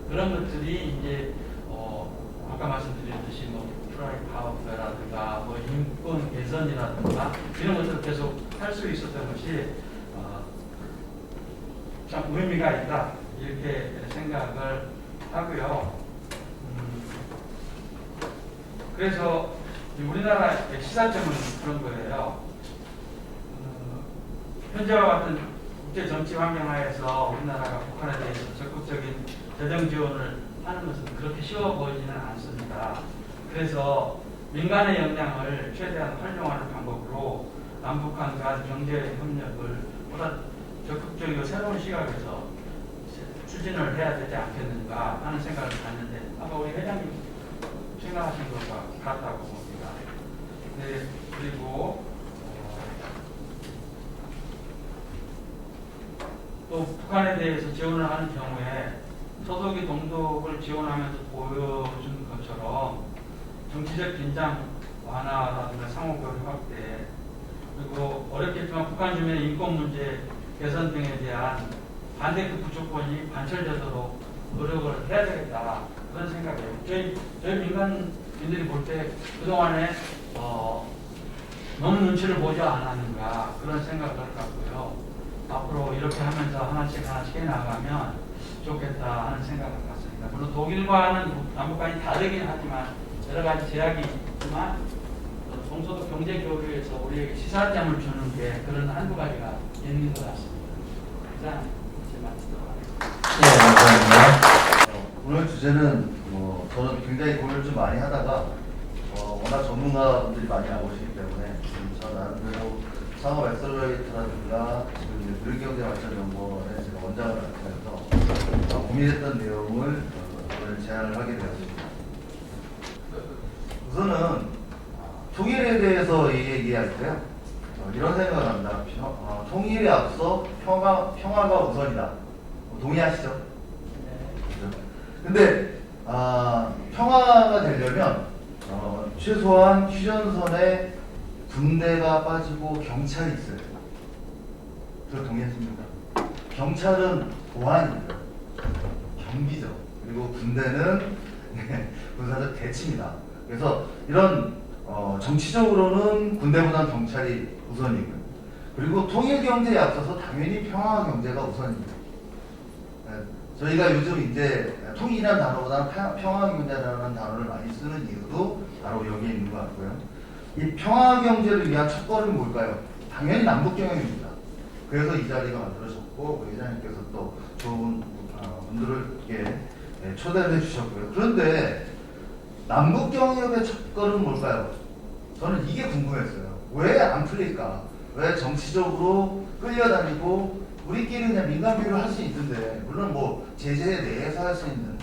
그런 것들이 이제 아까 말씀드렸듯이 뭐 프라이 파워라든가 뭐 인권 개선이라든가 이런 것들을 계속 할 수 있었던 것이 참 의미가 있다 이렇게 생각을 하고요. 그래서 우리나라의 시사점은 그런 거예요. 현재와 같은 국제 정치 환경 하에서 우리나라가 북한에 대해서 적극적인 재정 지원을 하는 것은 그렇게 쉬워 보이지는 않습니다. 그래서 민간의 역량을 최대한 활용하는 방법으로 남북한 간 경제 협력을 보다 적극적이고 새로운 시각에서 추진을 해야 되지 않겠는가 하는 생각을 갖는데 아마 우리 회장님 생각하신 것과 같다고 봅니다. 네, 그리고 또 북한에 대해서 지원을 하는 경우에 서독이 동독을 지원하면서 보여준 것처럼 정치적 긴장 완화라든가 상호교류 확대 그리고 어렵겠지만 북한 주민의 인권 문제 개선 등에 대한 반대 극부 조건이 관철되도록 노력을 해야 되겠다 그런 생각이에요. 저희 민간인들이 볼 때 그동안에 너무 눈치를 보지 않았는가 그런 생각을 갖고요. 앞으로 이렇게 하면서 하나씩 해나가면 좋겠다 하는 생각을 갖습니다. 물론 독일과는 남북간이 다르긴 하지만 여러 가지 제약이 있지만 동서독 경제 교류에서 우리에게 시사점을 주는 게 그런 한두 가지가 있는 것 같습니다. 자, 이제 마치도록 하겠습니다. 네, 감사합니다. 오늘 주제는 저는 굉장히 고민을 좀 많이 하다가 워낙 전문가분들이 많이 나오시기 때문에 저 나름대로 상업 엑셀러레이터라든가 지금 이제 교육경제발전연구원에 제가 원장을 맡아서 고민했던 내용을 오늘 제안을 하게 되었습니다. 우선은 통일에 대해서 얘기할 때요 이런 생각을 합니다. 통일에 앞서 평화가 우선이다. 동의하시죠? 그렇죠? 근데 평화가 되려면 최소한 휴전선에 군대가 빠지고 경찰이 있어요. 저 동의했습니까? 경찰은 보안이고요. 경비죠. 그리고 군대는 군사적 대치입니다. 그래서 이런 정치적으로는 군대보다는 경찰이 우선이고요. 그리고 통일 경제에 앞서서 당연히 평화 경제가 우선입니다. 저희가 요즘 이제 통일이라는 단어보다는 평화 경제라는 단어를 많이 쓰는 이유도 바로 여기에 있는 것 같고요. 이 평화 경제를 위한 첫걸음이 뭘까요? 당연히 남북 경협입니다. 그래서 이 자리가 만들어졌고 우리 회장님께서 또 좋은 분들을 이렇게 초대를 해주셨고요. 그런데 남북 경협의 첫걸음은 뭘까요? 저는 이게 궁금했어요. 왜 안 풀릴까? 왜 정치적으로 끌려다니고 우리끼리 그냥 민간비로 할 수 있는데 물론 뭐 제재 내에서 할 수 있는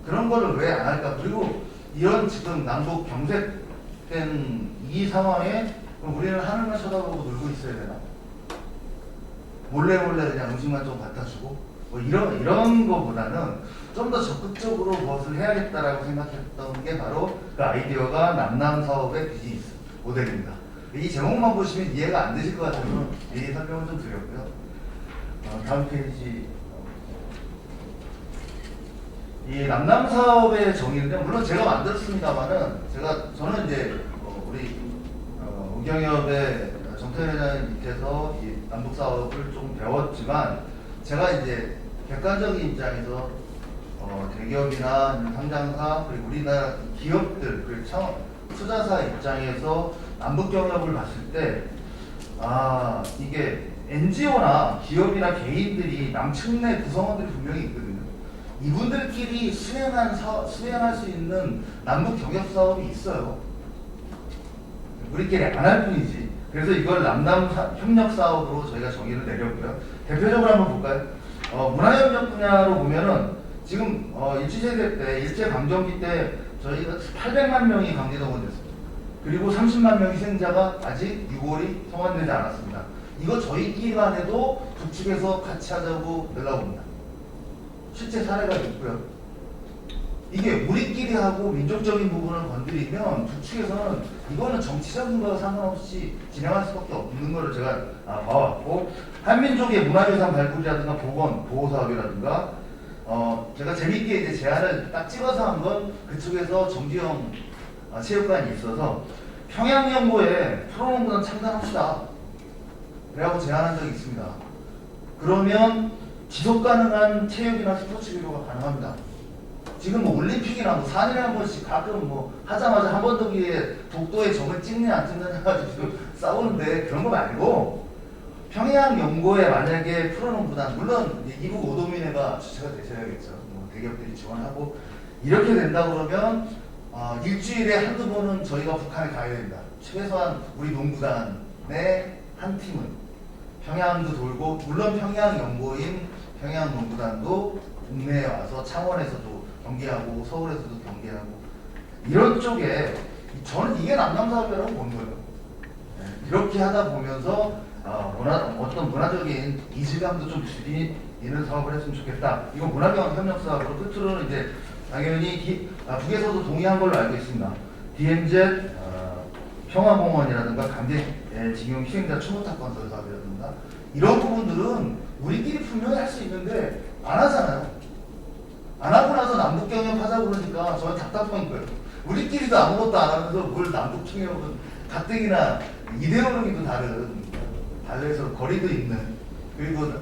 그런 거를 왜 안 할까? 그리고 이런 지금 남북 경색된 이 상황에 그럼 우리는 하늘만 쳐다보고 놀고 있어야 되나? 몰래 그냥 음식만 좀 갖다 주고 뭐 이런 거보다는 좀 더 적극적으로 무엇을 해야겠다라고 생각했던 게 바로 그 아이디어가 남남 사업의 비즈니스 모델입니다. 이 제목만 보시면 이해가 안 되실 것 같아서 이 설명을 좀 드렸고요. 다음 페이지. 이 남남 사업의 정의는요, 물론 제가 만들었습니다만은 저는 이제 우리 우경협의 정태현 회장님 밑에서 이 남북 사업을 좀 배웠지만 제가 이제 객관적인 입장에서 대기업이나 상장사 그리고 우리나라 기업들 그리고 투자사 입장에서 남북 경협을 봤을 때 이게 NGO나 기업이나 개인들이 남측내 구성원들이 분명히 있거든요. 이분들끼리 수행할 수 있는 남북 경협 사업이 있어요. 우리끼리 안 할 뿐이지. 그래서 이걸 남남 협력 사업으로 저희가 정의를 내렸고요. 대표적으로 한번 볼까요? 문화협력 분야로 보면은 지금 일제시대 때 일제강점기 때 저희가 800만 명이 강제동원됐습니다. 그리고 30만 명 희생자가 아직 6월이 성안되지 않았습니다. 이거 저희끼리만 해도 북측에서 같이 하자고 연락 옵니다. 실제 사례가 있고요. 이게 우리끼리 하고 민족적인 부분을 건드리면 북측에서는 이거는 정치적인 거와 상관없이 진행할 수밖에 없는 거를 제가 봐왔고 한민족의 문화유산 발굴이라든가 복원, 보호사업이라든가 제가 재밌게 이제 제안을 딱 찍어서 한 건 그쪽에서 정지영 체육관이 있어서 평양연고에 프로농구단 창단합시다. 그래갖고 제안한 적이 있습니다. 그러면 지속 가능한 체육이나 스포츠 기로가 가능합니다. 지금 뭐 올림픽이나 뭐 4년에 한 번씩 가끔 뭐 하자마자 한 번 더 기회에 독도에 점을 찍느냐 안 찍느냐 가지고 지금 싸우는데 그런 거 말고 평양 연고에 만약에 풀어놓은 부담, 물론 이북 오도민회가 주체가 되셔야겠죠. 뭐 대기업들이 지원하고 이렇게 된다 그러면 일주일에 한두 번은 저희가 북한에 가야 된다. 최소한 우리 농구단의 한 팀은 평양도 돌고, 물론 평양 연고인 평양 농구단도 국내에 와서 창원에서도 경기하고 서울에서도 경기하고 이런 쪽에 저는 이게 남남사업이라고 보는 거예요. 네, 이렇게 하다 보면서 어떤 문화적인 이질감도 좀 줄이는 사업을 했으면 좋겠다. 이건 문화경협력사업으로 끝으로는 이제 당연히 북에서도 동의한 걸로 알고 있습니다. DMZ 평화공원이라든가 강제징용 희생자 추모탑 건설 사업이라든가 이런 부분들은 우리끼리 분명히 할 수 있는데 안 하잖아요. 안 하고 나서 남북경협 하자고 그러니까 저는 답답한 거예요. 우리끼리도 아무것도 안 하면서 뭘 남북경협은 가뜩이나 이데올로기도 달라서 거리도 있는, 그리고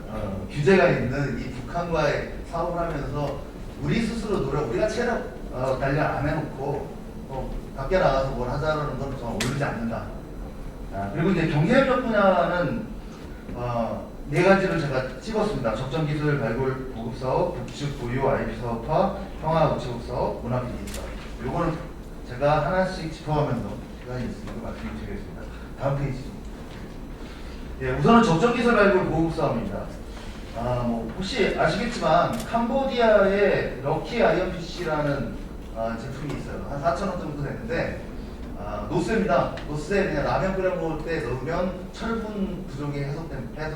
규제가 있는 이 북한과의 사업을 하면서 우리 스스로 우리가 체력 단련 안 해놓고 밖에 나가서 뭘 하자라는 건 저는 어울리지 않는다. 그리고 이제 경제협력 분야는 네 가지를 제가 찍었습니다. 적정기술 발굴 보급사업, 북측 고유 IP 사업화, 평화 우체국 사업, 문화 비즈니스 사업. 요거는 제가 하나씩 짚어가면서 시간이 있으니까 말씀드리겠습니다. 다음 페이지. 예, 우선은 적정기술 발굴 보급사업입니다. 뭐 혹시 아시겠지만 캄보디아의 럭키 IMPC라는 제품이 있어요. 한 4,000원 정도 되는데 노스입니다. 노스에 그냥 라면 끓여 먹을 때 넣으면 철분 부족이 해소됩니다.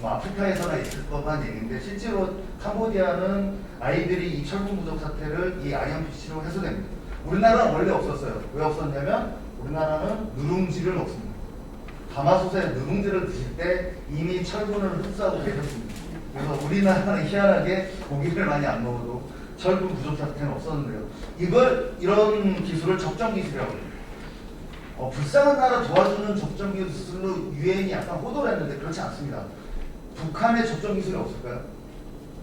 뭐 아프리카에서나 있을 법한 얘기인데 실제로 캄보디아는 아이들이 이 철분 부족 사태를 이 IMPC로 해소됩니다. 우리나라는 원래 없었어요. 왜 없었냐면 우리나라는 누룽지를 먹습니다. 가마솥에 누룽지를 드실 때 이미 철분을 흡수하고 계셨습니다. 그래서 우리나라는 희한하게 고기를 많이 안 먹어도 철분 부족 사태는 없었는데요. 이런 기술을 적정 기술이라고 해요. 불쌍한 나라 도와주는 적정 기술로 유엔이 약간 호도를 했는데 그렇지 않습니다. 북한에 적정 기술이 없을까요?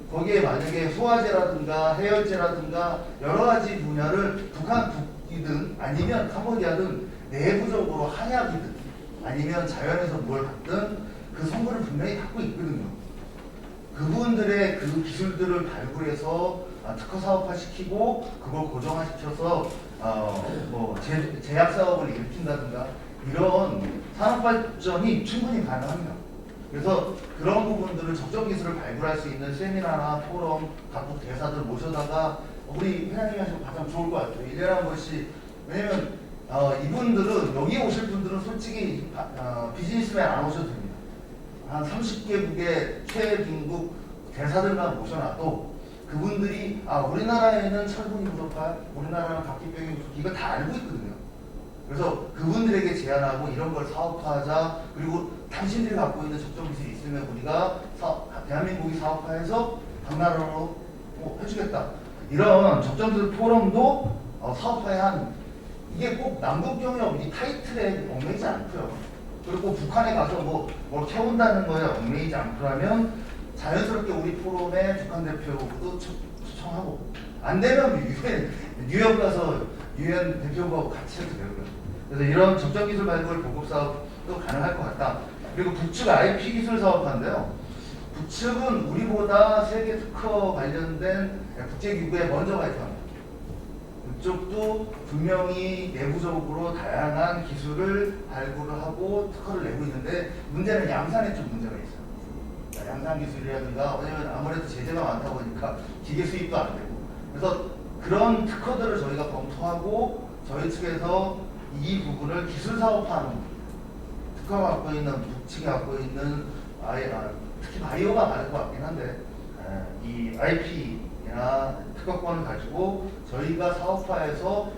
거기에 만약에 소화제라든가 해열제라든가 여러 가지 분야를 북이든 아니면 캄보디아든 내부적으로 한약이든 아니면 자연에서 뭘 받든 그 성분을 분명히 갖고 있거든요. 그분들의 그 기술들을 발굴해서 특허 사업화 시키고 그걸 고정화시켜서 뭐 제약 사업을 일으킨다든가 이런 산업 발전이 충분히 가능합니다. 그래서 그런 부분들을 적정 기술을 발굴할 수 있는 세미나나 포럼, 각국 대사들 모셔다가 우리 회장님이 하시면 가장 좋을 것 같아요. 1년에 한 번씩. 왜냐면 이분들은 여기 오실 분들은 솔직히 비즈니스맨 안 오셔도 됩니다. 한 30개국의 최빈국 대사들만 모셔놔도 그분들이 우리나라에는 철분이 부족할, 우리나라는 각기병이 부족, 이거 다 알고 있거든요. 그래서 그분들에게 제안하고 이런 걸 사업화하자. 그리고 당신들이 갖고 있는 적정 기술이 있으면 우리가 대한민국이 사업화해서 당나라로 해주겠다. 이런 적정 기술 포럼도 사업화에 이게 꼭 남북경협 이 타이틀에 얽매이지 않고요. 그리고 북한에 가서 뭘 캐온다는 거에 얽매이지 않고라면 자연스럽게 우리 포럼에 북한 대표도 초청하고 안 되면 뉴욕 가서 유엔 대표하고 같이 해도 되고요. 그래서 이런 적정기술 발굴 보급 사업도 가능할 것 같다. 그리고 북측 IP 기술 사업화인데요. 북측은 우리보다 세계 특허 관련된 국제기구에 먼저 가입합니다. 그쪽도 분명히 내부적으로 다양한 기술을 발굴을 하고 특허를 내고 있는데 문제는 양산에 좀 문제가 있어요. 양산 기술이라든가 왜냐면 아무래도 제재가 많다 보니까 기계 수입도 안 되고 그래서 그런 특허들을 저희가 검토하고 저희 측에서 이 부분을 기술 사업화하는 특허가 갖고 있는 북측이 갖고 있는 특히 바이오가 많을 것 같긴 한데 이 IP나 특허권을 가지고 저희가 사업화해서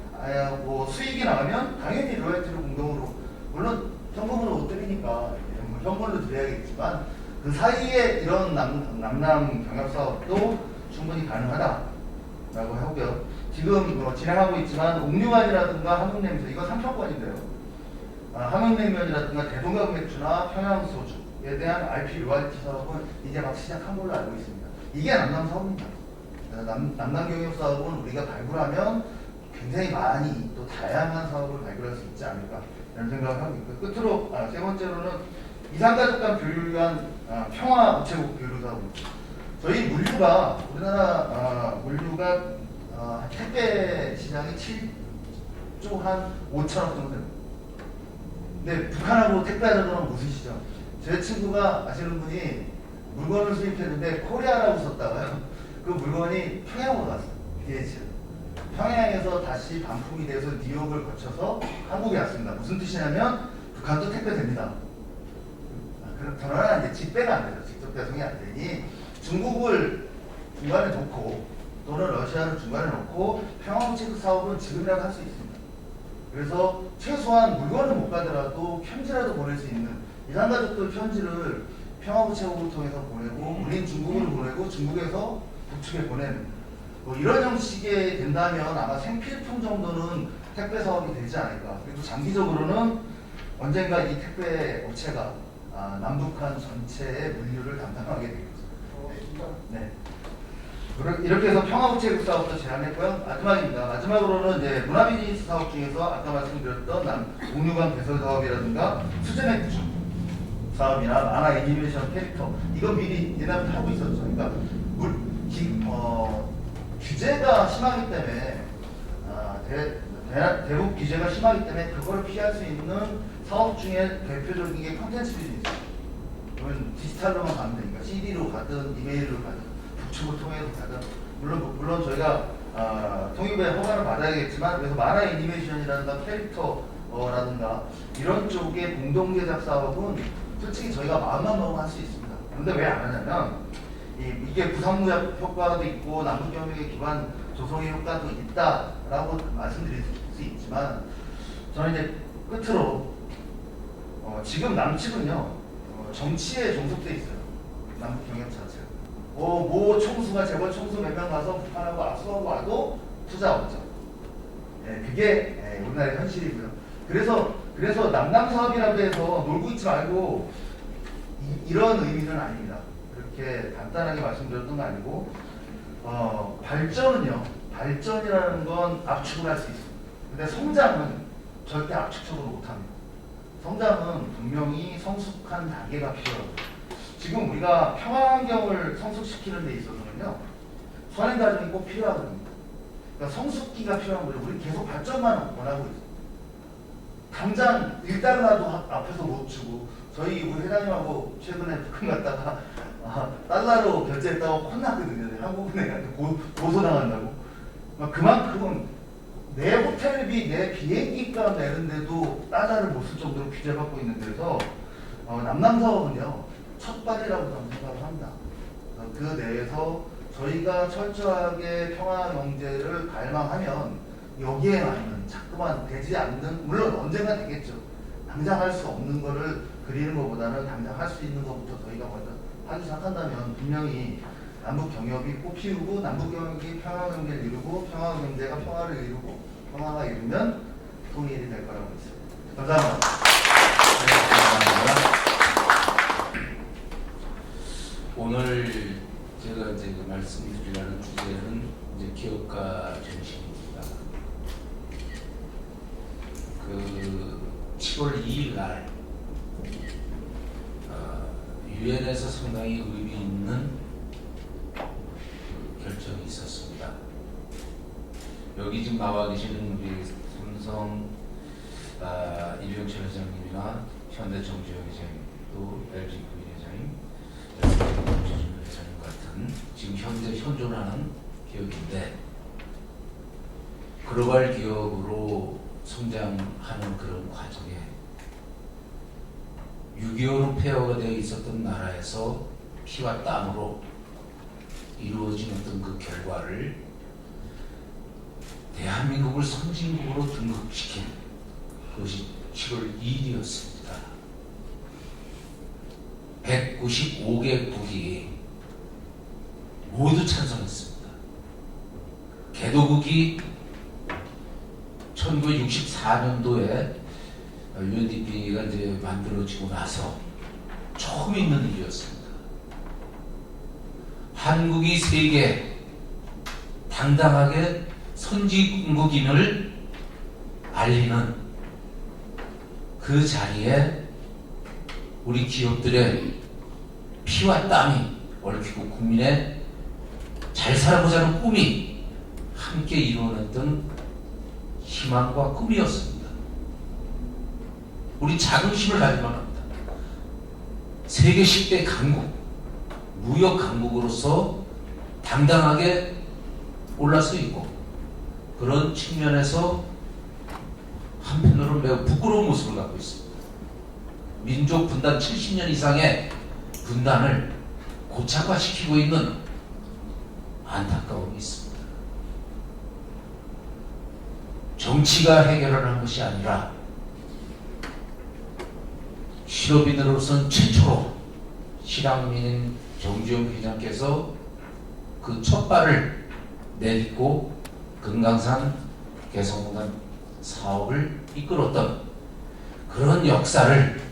뭐 수익이 나면 당연히 로열티를 공동으로 물론 현금으로 못 드리니까 현금으로 드려야겠지만 그 사이에 이런 남남 경협 사업도 충분히 가능하다라고 하고요. 지금 진행하고 있지만 옥류관이라든가 함흥냉면 이건 3천건인데요. 함흥냉면이라든가 대동강 맥주나 평양소주에 대한 IP 로열티 사업은 이제 막 시작한 걸로 알고 있습니다. 이게 남남 사업입니다. 남남 경협 사업은 우리가 발굴하면 굉장히 많이 또 다양한 사업을 발굴할 수 있지 않을까 이런 생각을 하고 있고요. 끝으로 세 번째로는 이산가족 간 교류를 위한 평화 우체국 교류사업입니다. 저희 물류가 우리나라 물류가 택배 시장이 7조 한 5천억 정도 됩니다. 근데 북한하고 택배하자는 건 무슨 시장? 제 친구가 아시는 분이 물건을 수입했는데 코리아라고 썼다가요. 그 물건이 평양으로 갔어요. DHL. 평양에서 다시 반품이 돼서 뉴욕을 거쳐서 한국에 왔습니다. 무슨 뜻이냐면 북한도 택배됩니다. 그러나 이제 직배가 안 되죠. 직접 배송이 안 되니 중국을 중간에 놓고 또는 러시아를 중간에 놓고 평화우체국 사업은 지금이라도 할 수 있습니다. 그래서 최소한 물건을 못 가더라도 편지라도 보낼 수 있는 이산가족들 편지를 평화우체국을 통해서 보내고 우린 중국으로 보내고 중국에서 북측에 보내는 뭐 이런 형식이 된다면 아마 생필품 정도는 택배 사업이 되지 않을까. 그리고 장기적으로는 언젠가 이 택배 업체가 남북한 전체의 물류를 담당하게 되겠죠. 네. 이렇게 해서 평화우체국 사업도 제안했고요. 마지막입니다. 마지막으로는 이제 문화비즈니스 사업 중에서 아까 말씀드렸던 공유관 개설 사업이라든가 수제맥주 사업이나 만화 애니메이션 캐릭터 이건 미리 예나부터 하고 있었죠. 그러니까 규제가 심하기 때문에 대북 규제가 심하기 때문에 그걸 피할 수 있는 사업 중에 대표적인 게 콘텐츠 비즈니스. 그러면 디지털로만 가면 되니까 CD로 가든 이메일로 가든 북측을 통해서 가든 물론 저희가 통일부의 허가를 받아야겠지만 그래서 만화 애니메이션이라든가 캐릭터라든가 이런 쪽의 공동 제작 사업은 솔직히 저희가 마음만 먹으면 할 수 있습니다. 그런데 왜 안 하냐면 이게 부산무역 효과도 있고 남북경협의 기반 조성의 효과도 있다라고 말씀드릴 수 있지만 저는 이제 끝으로 지금 남측은요 정치에 종속돼 있어요. 남북경협 자체가 모 총수가 재벌 총수 몇 명 가서 북한하고 악수하고 와도 투자 없죠. 그게 우리나라의 현실이고요. 그래서 남남 사업이라고 해서 놀고 있지 말고 이런 의미는 아닙니다. 그렇게 간단하게 말씀드렸던 거 아니고 발전이라는 건 압축을 할 수 있습니다. 근데 성장은 절대 압축적으로 못합니다. 성장은 분명히 성숙한 단계가 필요합니다. 지금 우리가 평화환경을 성숙시키는 데 있어서는요 선행과정이 꼭 필요하거든요. 그러니까 성숙기가 필요한 거죠. 우리 계속 발전만 원하고 있어요. 당장 1달러도 앞에서 못 주고 저희 우리 회장님하고 최근에 북한 갔다가 달러로 결제했다고 혼났거든요. 한국은행한테 고소당한다고. 그만큼 내 호텔비, 내 비행기값 내는데도 달러를 못 쓸 정도로 규제받고 있는 데서 남남사업은요 첫발이라고 저는 생각을 합니다. 그 내에서 저희가 철저하게 평화경제를 갈망하면 여기에 맞는 자꾸만 되지 않는 물론 언젠가 되겠죠. 당장 할 수 없는 거를 그리는 것보다는 당장 할 수 있는 것부터 저희가 먼저 하기 시작한다면 분명히 남북경협이 꽃피우고 남북경협이 평화경제를 이루고 평화경제가 평화를 이루고 평화가 이루면 통일이 될 거라고 믿습니다. 감사합니다. 오늘 제가 이제 말씀드리려는 주제는 이제 기업가 정신입니다. 7월 2일 날 유엔에서 상당히 의미 있는 결정이 있었습니다. 여기 지금 나와 계시는 우리 삼성 이병철 회장님이나 현대정주영 회장님 또 LG 부회장님, 회장님 같은 지금 현재 현존하는 기업인데 글로벌 기업으로 성장하는 그런 과정에 6.25로 폐허가 되어 있었던 나라에서 피와 땀으로 이루어진 어떤 그 결과를 대한민국을 선진국으로 등극시킨 그것이 7월 2일이었습니다. 195개국이 모두 찬성했습니다. 개도국이 1964년도에 UNDP가 이제 만들어지고 나서 처음 있는 일이었습니다. 한국이 세계 당당하게 선진국임을 알리는 그 자리에 우리 기업들의 피와 땀이 얽히고 국민의 잘 살아보자는 꿈이 함께 이루어냈던 희망과 꿈이었습니다. 우리 자긍심을 가지만 합니다. 세계 10대 강국, 무역 강국으로서 당당하게 올라서 있고, 그런 측면에서 한편으로는 매우 부끄러운 모습을 갖고 있습니다. 민족 분단 70년 이상의 분단을 고착화시키고 있는 안타까움이 있습니다. 정치가 해결을 한 것이 아니라 실업인으로서는 최초로 실향민인 정주영 회장께서 그 첫 발을 내딛고 금강산 개성공단 사업을 이끌었던 그런 역사를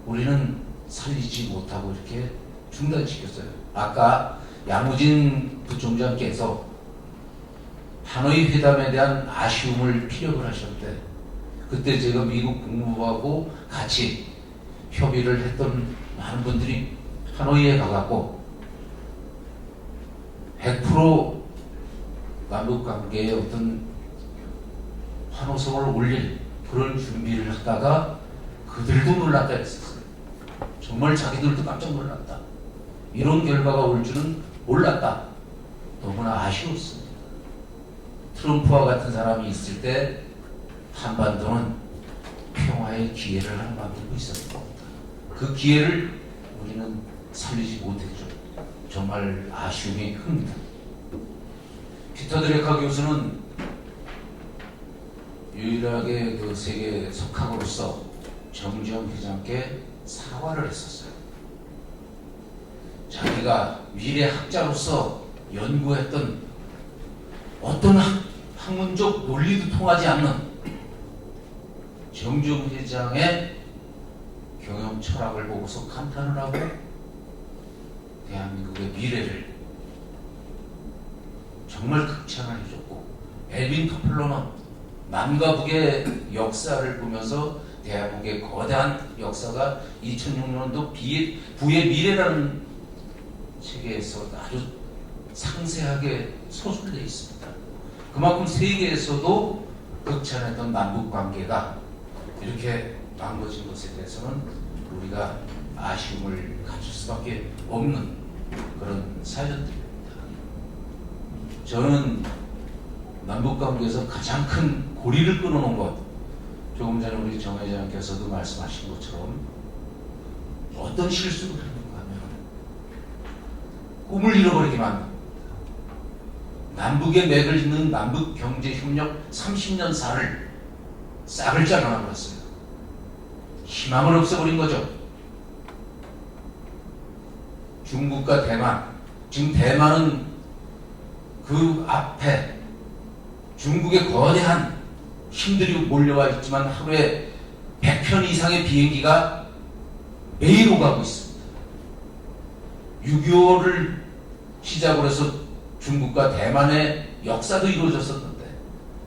우리는 살리지 못하고 이렇게 중단시켰어요. 아까 양우진 부총장께서 하노이 회담에 대한 아쉬움을 피력을 하셨는데, 그때 제가 미국 국무부하고 같이 협의를 했던 많은 분들이 하노이에 가갖고 100% 남북관계에 어떤 환호성을 올릴 그런 준비를 하다가 그들도 놀랐다 했었어요. 정말 자기들도 깜짝 놀랐다. 이런 결과가 올 줄은 몰랐다. 너무나 아쉬웠습니다. 트럼프와 같은 사람이 있을 때 한반도는 평화의 기회를 만들고 있었던 겁니다. 그 기회를 우리는 살리지 못했죠. 정말 아쉬움이 큽니다. 피터 드레카 교수는 유일하게 그 세계 석학으로서 정주영 회장께 사과를 했었어요. 자기가 미래 학자로서 연구했던 어떤 학문적 논리도 통하지 않는 정주영 회장의 경영 철학을 보고서 감탄을 하고 대한민국의 미래를 정말 극찬해줬고, 엘빈 토플러는 남과 북의 역사를 보면서 대한민국의 거대한 역사가 2006년도 부의 미래라는 책에서 아주 상세하게 소술되어 있습니다. 그만큼 세계에서도 극찬했던 남북 관계가 이렇게 망가진 것에 대해서는 우리가 아쉬움을 가질 수밖에 없는 그런 사연들입니다. 저는 남북 관계에서 가장 큰 고리를 끊어놓은 것, 조금 전에 우리 정 회장께서도 말씀하신 것처럼 어떤 실수를 하는가 하면 꿈을 잃어버리게 만듭니다. 남북의 맥을 잇는 남북경제협력 30년사를 싹을 잘라버렸어요. 희망을 없애버린 거죠. 중국과 대만, 지금 대만은 그 앞에 중국의 거대한 힘들이 몰려와 있지만 하루에 100편 이상의 비행기가 매일 오가고 있습니다. 6.25를 시작으로 해서 중국과 대만의 역사도 이루어졌었는데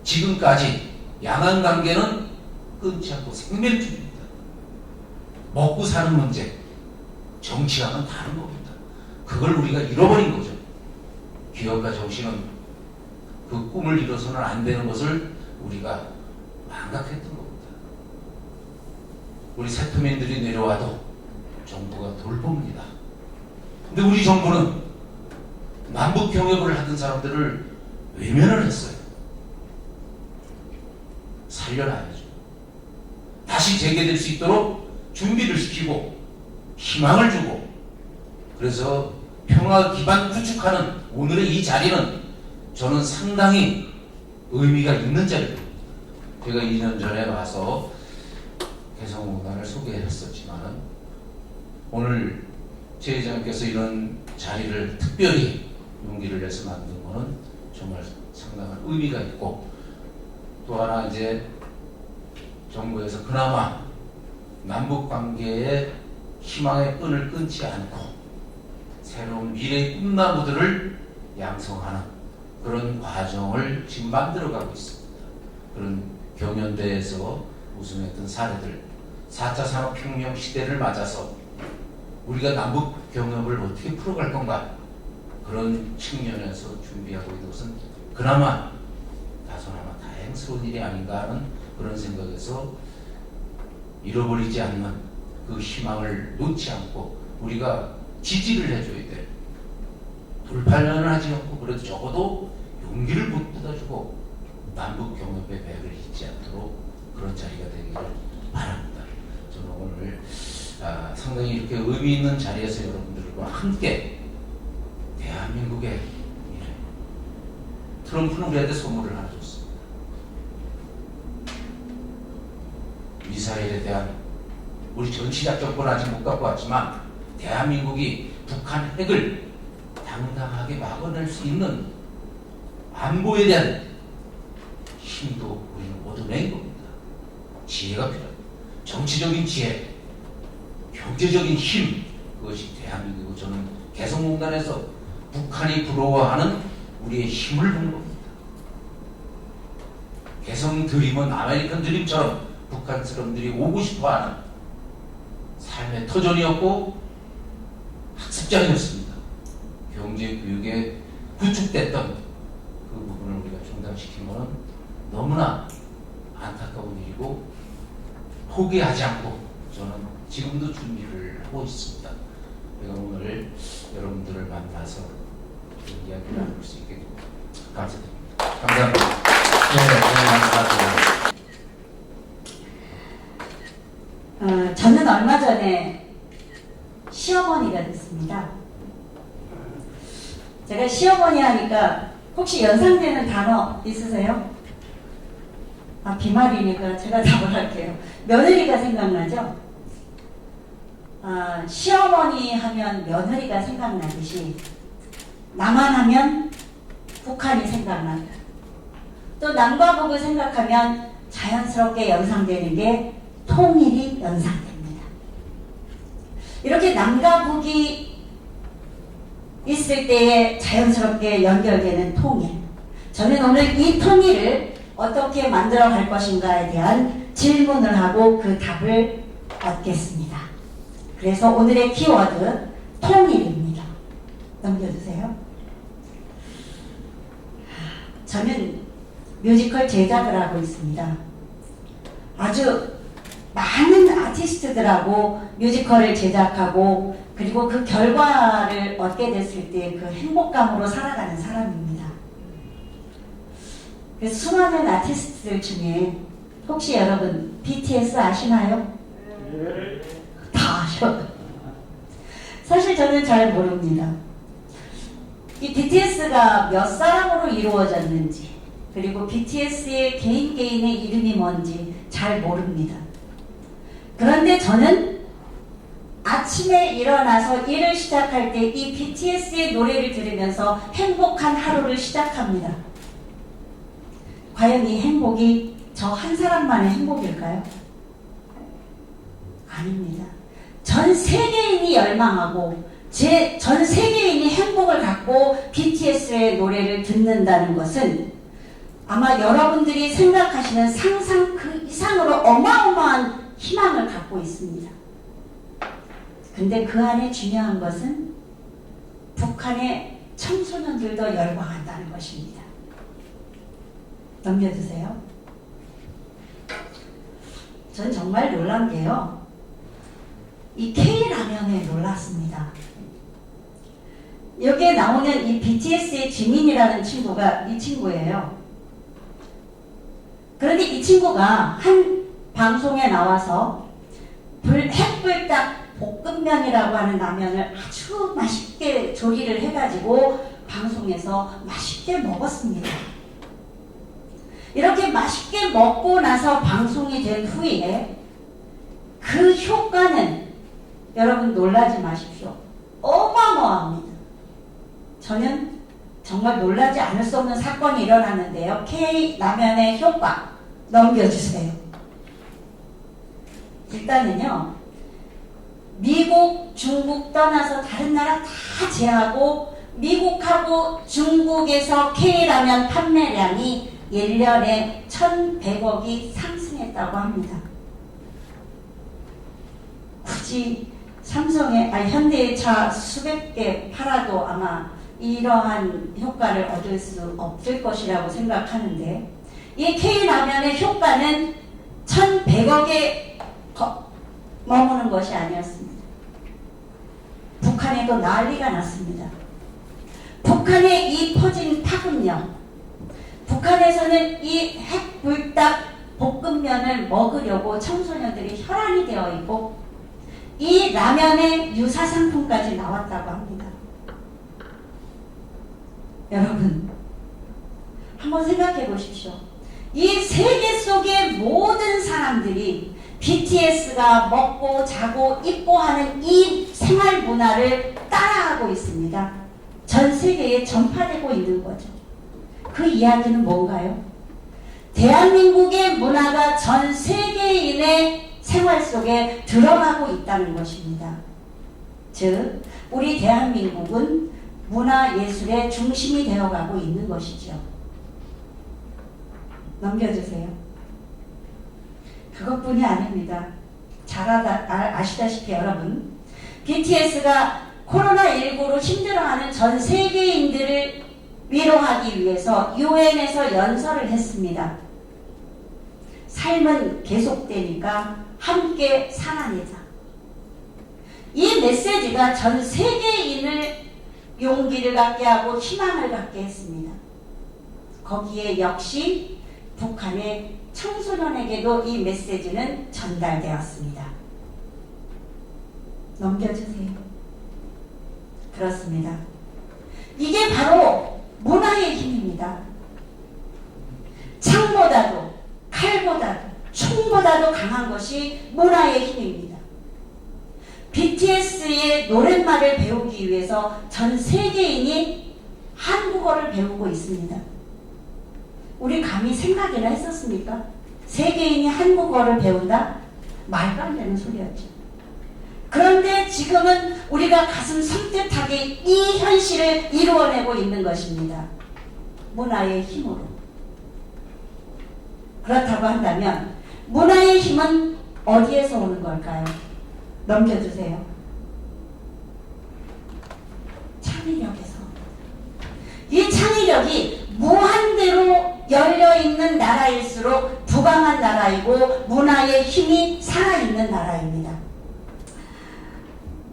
지금까지 양안 관계는 끊지 않고 생명줄입니다. 먹고 사는 문제, 정치와는 다른 겁니다. 그걸 우리가 잃어버린 거죠. 기업가 정신은 그 꿈을 이뤄서는 안 되는 것을 우리가 망각했던 겁니다. 우리 세터민들이 내려와도 정부가 돌봅니다. 근데 우리 정부는 남북 경협을 하던 사람들을 외면을 했어요. 살려놔야죠. 다시 재개될 수 있도록 준비를 시키고 희망을 주고, 그래서 평화 기반 구축하는 오늘의 이 자리는 저는 상당히 의미가 있는 자리입니다. 제가 2년 전에 와서 개성공단을 소개했었지만 오늘 제 회장께서 이런 자리를 특별히 용기를 내서 만든 것은 정말 상당한 의미가 있고, 또 하나 이제 정부에서 그나마 남북 관계의 희망의 끈을 끊지 않고 새로운 미래의 꿈나무들을 양성하는 그런 과정을 지금 만들어가고 있습니다. 그런 경연대에서 우승했던 사례들, 4차 산업혁명 시대를 맞아서 우리가 남북 경협을 어떻게 풀어갈 건가, 그런 측면에서 준비하고 있는 것은 그나마 다소나마 다행스러운 일이 아닌가 하는 그런 생각에서 잃어버리지 않는 그 희망을 놓지 않고 우리가 지지를 해줘야 돼. 돌팔년을 하지 않고 그래도 적어도 용기를 북돋아주고 남북 경협의 배를 잇지 않도록 그런 자리가 되기를 바랍니다. 저는 오늘 상당히 이렇게 의미 있는 자리에서 여러분들과 함께 대한민국의 미래, 트럼프는 우리한테 선물을 하나 줬습니다. 미사일에 대한 우리 전시작 정권 아직 못 갖고 왔지만 대한민국이 북한 핵을 당당하게 막아낼 수 있는 안보에 대한 힘도 우리는 얻어낸 겁니다. 지혜가 필요합니다. 정치적인 지혜, 경제적인 힘, 그것이 대한민국이고 저는 개성공단에서 북한이 부러워하는 우리의 힘을 본 겁니다. 개성 드림은 아메리칸 드림처럼 북한 사람들이 오고 싶어하는 삶의 터전이었고 학습장이었습니다. 경제 교육에 구축됐던 그 부분을 우리가 중단시킨 것은 너무나 안타까운 일이고 포기하지 않고 저는 지금도 준비를 하고 있습니다. 제가 오늘 여러분들을 만나서 그런 이야기를 나눌 수 있게 됩니다. 감사드립니다. 감사합니다. 저는 얼마 전에 시어머니가 됐습니다. 제가 시어머니 하니까 혹시 연상되는 단어 있으세요? 비말이니까 제가 답을 할게요. 며느리가 생각나죠? 시어머니 하면 며느리가 생각나듯이 남한 하면 북한이 생각난다. 또 남과 북을 생각하면 자연스럽게 연상되는 게 통일이 연상됩니다. 이렇게 남과 북이 있을 때에 자연스럽게 연결되는 통일. 저는 오늘 이 통일을 어떻게 만들어 갈 것인가에 대한 질문을 하고 그 답을 얻겠습니다. 그래서 오늘의 키워드 통일입니다. 넘겨주세요. 저는 뮤지컬 제작을 하고 있습니다. 아주 많은 아티스트들하고 뮤지컬을 제작하고 그리고 그 결과를 얻게 됐을 때 그 행복감으로 살아가는 사람입니다. 그래서 수많은 아티스트들 중에 혹시 여러분 BTS 아시나요? 네. 다 아셔. 사실 저는 잘 모릅니다. 이 BTS가 몇 사람으로 이루어졌는지 그리고 BTS의 개인의 이름이 뭔지 잘 모릅니다. 그런데 저는 아침에 일어나서 일을 시작할 때 이 BTS의 노래를 들으면서 행복한 하루를 시작합니다. 과연 이 행복이 저 한 사람만의 행복일까요? 아닙니다. 전 세계인이 열망하고 전 세계인이 행복을 갖고 BTS의 노래를 듣는다는 것은 아마 여러분들이 생각하시는 상상 그 이상으로 어마어마한 희망을 갖고 있습니다. 근데 그 안에 중요한 것은 북한의 청소년들도 열광한다는 것입니다. 넘겨주세요. 전 정말 놀란 게요. 이 K라면에 놀랐습니다. 여기에 나오는 이 BTS의 지민이라는 친구가 이 친구예요. 그런데 이 친구가 한 방송에 나와서 핵불닭 볶음면이라고 하는 라면을 아주 맛있게 조리를 해가지고 방송에서 맛있게 먹었습니다. 이렇게 맛있게 먹고 나서 방송이 된 후에 그 효과는 여러분 놀라지 마십시오. 어마어마합니다. 저는 정말 놀라지 않을 수 없는 사건이 일어났는데요. K라면의 효과 넘겨주세요. 일단은요. 미국, 중국 떠나서 다른 나라 다 제하고 미국하고 중국에서 K라면 판매량이 1년에 1,100억이 상승했다고 합니다. 굳이 현대의 차 수백 개 팔아도 아마 이러한 효과를 얻을 수 없을 것이라고 생각하는데, 이 K라면의 효과는 1100억에 머무는 것이 아니었습니다. 북한에도 난리가 났습니다. 북한의 이 퍼진 파급력, 북한에서는 이 핵불닭 볶음면을 먹으려고 청소년들이 혈안이 되어 있고, 이 라면의 유사 상품까지 나왔다고 합니다. 여러분, 한번 생각해 보십시오. 이 세계 속의 모든 사람들이 BTS가 먹고 자고 입고 하는 이 생활 문화를 따라하고 있습니다. 전 세계에 전파되고 있는 거죠. 그 이야기는 뭔가요? 대한민국의 문화가 전 세계인의 생활 속에 들어가고 있다는 것입니다. 즉, 우리 대한민국은 문화예술의 중심이 되어가고 있는 것이죠. 넘겨주세요. 그것뿐이 아닙니다. 잘 아시다시피 여러분, BTS가 코로나19로 힘들어하는 전 세계인들을 위로하기 위해서 UN에서 연설을 했습니다. 삶은 계속되니까 함께 살아내자. 이 메시지가 전 세계인을 용기를 갖게 하고 희망을 갖게 했습니다. 거기에 역시 북한의 청소년에게도 이 메시지는 전달되었습니다. 넘겨주세요. 그렇습니다. 이게 바로 문화의 힘입니다. 창보다도 칼보다도 총보다도 강한 것이 문화의 힘입니다. BTS의 노랫말을 배우기 위해서 전 세계인이 한국어를 배우고 있습니다. 우리 감히 생각이나 했었습니까? 세계인이 한국어를 배운다? 말도 안 되는 소리였죠. 그런데 지금은 우리가 가슴 섬뜩하게 이 현실을 이루어내고 있는 것입니다. 문화의 힘으로. 그렇다고 한다면 문화의 힘은 어디에서 오는 걸까요? 넘겨주세요. 창의력에서. 이 창의력이 무한대로 열려있는 나라일수록 부강한 나라이고 문화의 힘이 살아있는 나라입니다.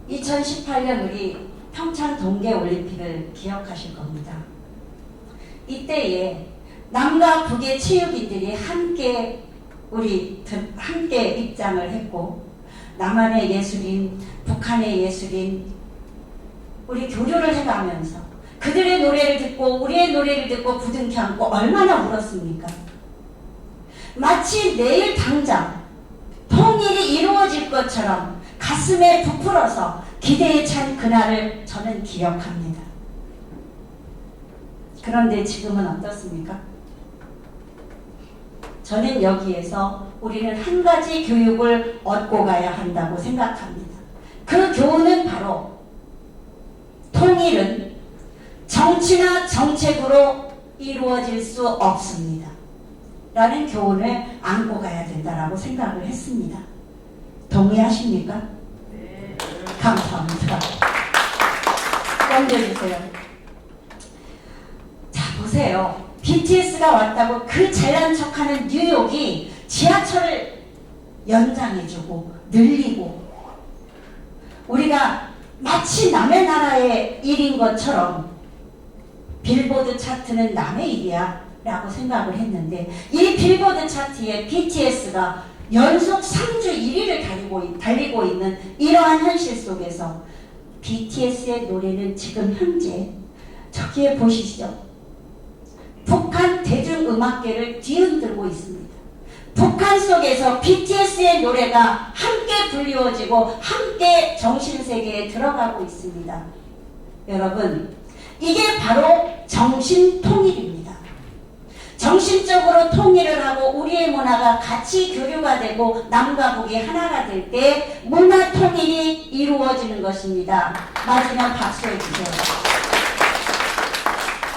2018년 우리 평창 동계올림픽을 기억하실 겁니다. 이때에 남과 북의 체육인들이 함께 입장을 했고, 남한의 예술인, 북한의 예술인, 우리 교류를 해가면서 그들의 노래를 듣고 우리의 노래를 듣고 부둥켜 안고 얼마나 울었습니까? 마치 내일 당장 통일이 이루어질 것처럼 가슴에 부풀어서 기대에 찬 그날을 저는 기억합니다. 그런데 지금은 어떻습니까? 저는 여기에서 우리는 한 가지 교육을 얻고 가야 한다고 생각합니다. 그 교훈은 바로 통일은 정치나 정책으로 이루어질 수 없습니다. 라는 교훈을 안고 가야 된다라고 생각을 했습니다. 동의하십니까? 네. 감사합니다. 넘겨주세요. 자, 보세요. BTS가 왔다고 그 잘난 척하는 뉴욕이 지하철을 연장해주고 늘리고, 우리가 마치 남의 나라의 일인 것처럼 빌보드 차트는 남의 일이야 라고 생각을 했는데, 이 빌보드 차트에 BTS가 연속 3주 1위를 달리고 있는 이러한 현실 속에서 BTS의 노래는 지금 현재 저기에 보시죠. 북한 대중음악계를 뒤흔들고 있습니다. 북한 속에서 BTS의 노래가 함께 불리워지고 함께 정신세계에 들어가고 있습니다. 여러분, 이게 바로 정신통일입니다. 정신적으로 통일을 하고 우리의 문화가 같이 교류가 되고 남과 북이 하나가 될 때 문화 통일이 이루어지는 것입니다. 맞으면 박수해 주세요.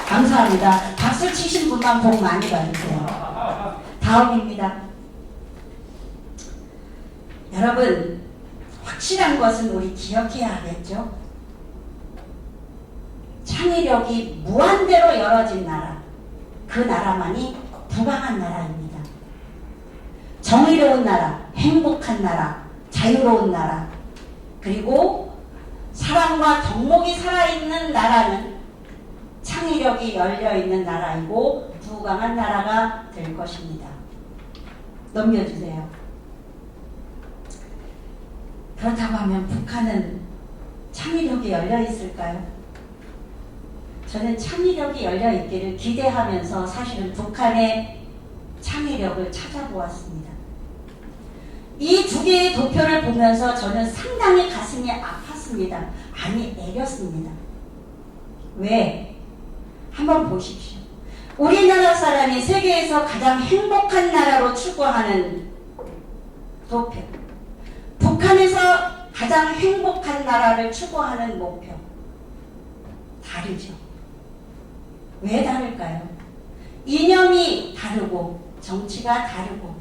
감사합니다. 박수 치신 분만 복 많이 받으세요. 다음입니다. 여러분, 확실한 것은 우리 기억해야 하겠죠. 창의력이 무한대로 열어진 나라, 그 나라만이 부강한 나라입니다. 정의로운 나라, 행복한 나라, 자유로운 나라, 그리고 사랑과 덕목이 살아있는 나라는 창의력이 열려있는 나라이고 부강한 나라가 될 것입니다. 넘겨주세요. 그렇다고 하면 북한은 창의력이 열려있을까요? 저는 창의력이 열려있기를 기대하면서 사실은 북한의 창의력을 찾아보았습니다. 이 두 개의 도표를 보면서 저는 상당히 가슴이 아팠습니다. 아니, 애렸습니다. 왜? 한번 보십시오. 우리나라 사람이 세계에서 가장 행복한 나라로 추구하는 도표, 북한에서 가장 행복한 나라를 추구하는 목표, 다르죠. 왜 다를까요? 이념이 다르고 정치가 다르고,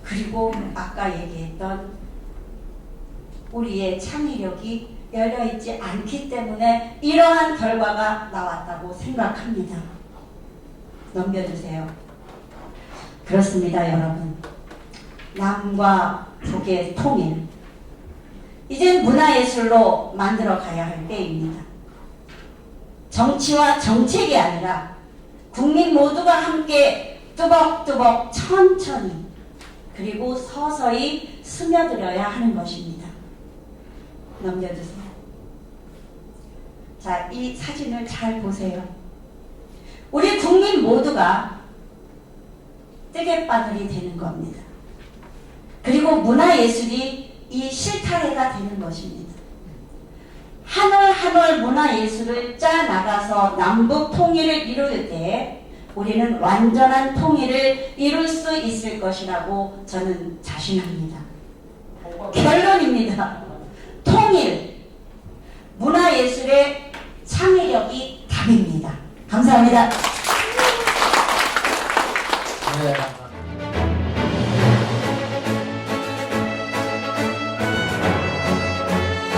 그리고 아까 얘기했던 우리의 창의력이 열려있지 않기 때문에 이러한 결과가 나왔다고 생각합니다. 넘겨주세요. 그렇습니다, 여러분. 남과 북의 통일, 이젠 문화예술로 만들어 가야 할 때입니다. 정치와 정책이 아니라 국민 모두가 함께 뚜벅뚜벅 천천히 그리고 서서히 스며들어야 하는 것입니다. 넘겨주세요. 자, 이 사진을 잘 보세요. 우리 국민 모두가 뜨갯바늘이 되는 겁니다. 그리고 문화예술이 이 실타래가 되는 것입니다. 한 올 한 올 문화예술을 짜나가서 남북 통일을 이룰 때 우리는 완전한 통일을 이룰 수 있을 것이라고 저는 자신합니다. 결론입니다. 통일, 문화예술의 창의력이 답입니다. 감사합니다. 네,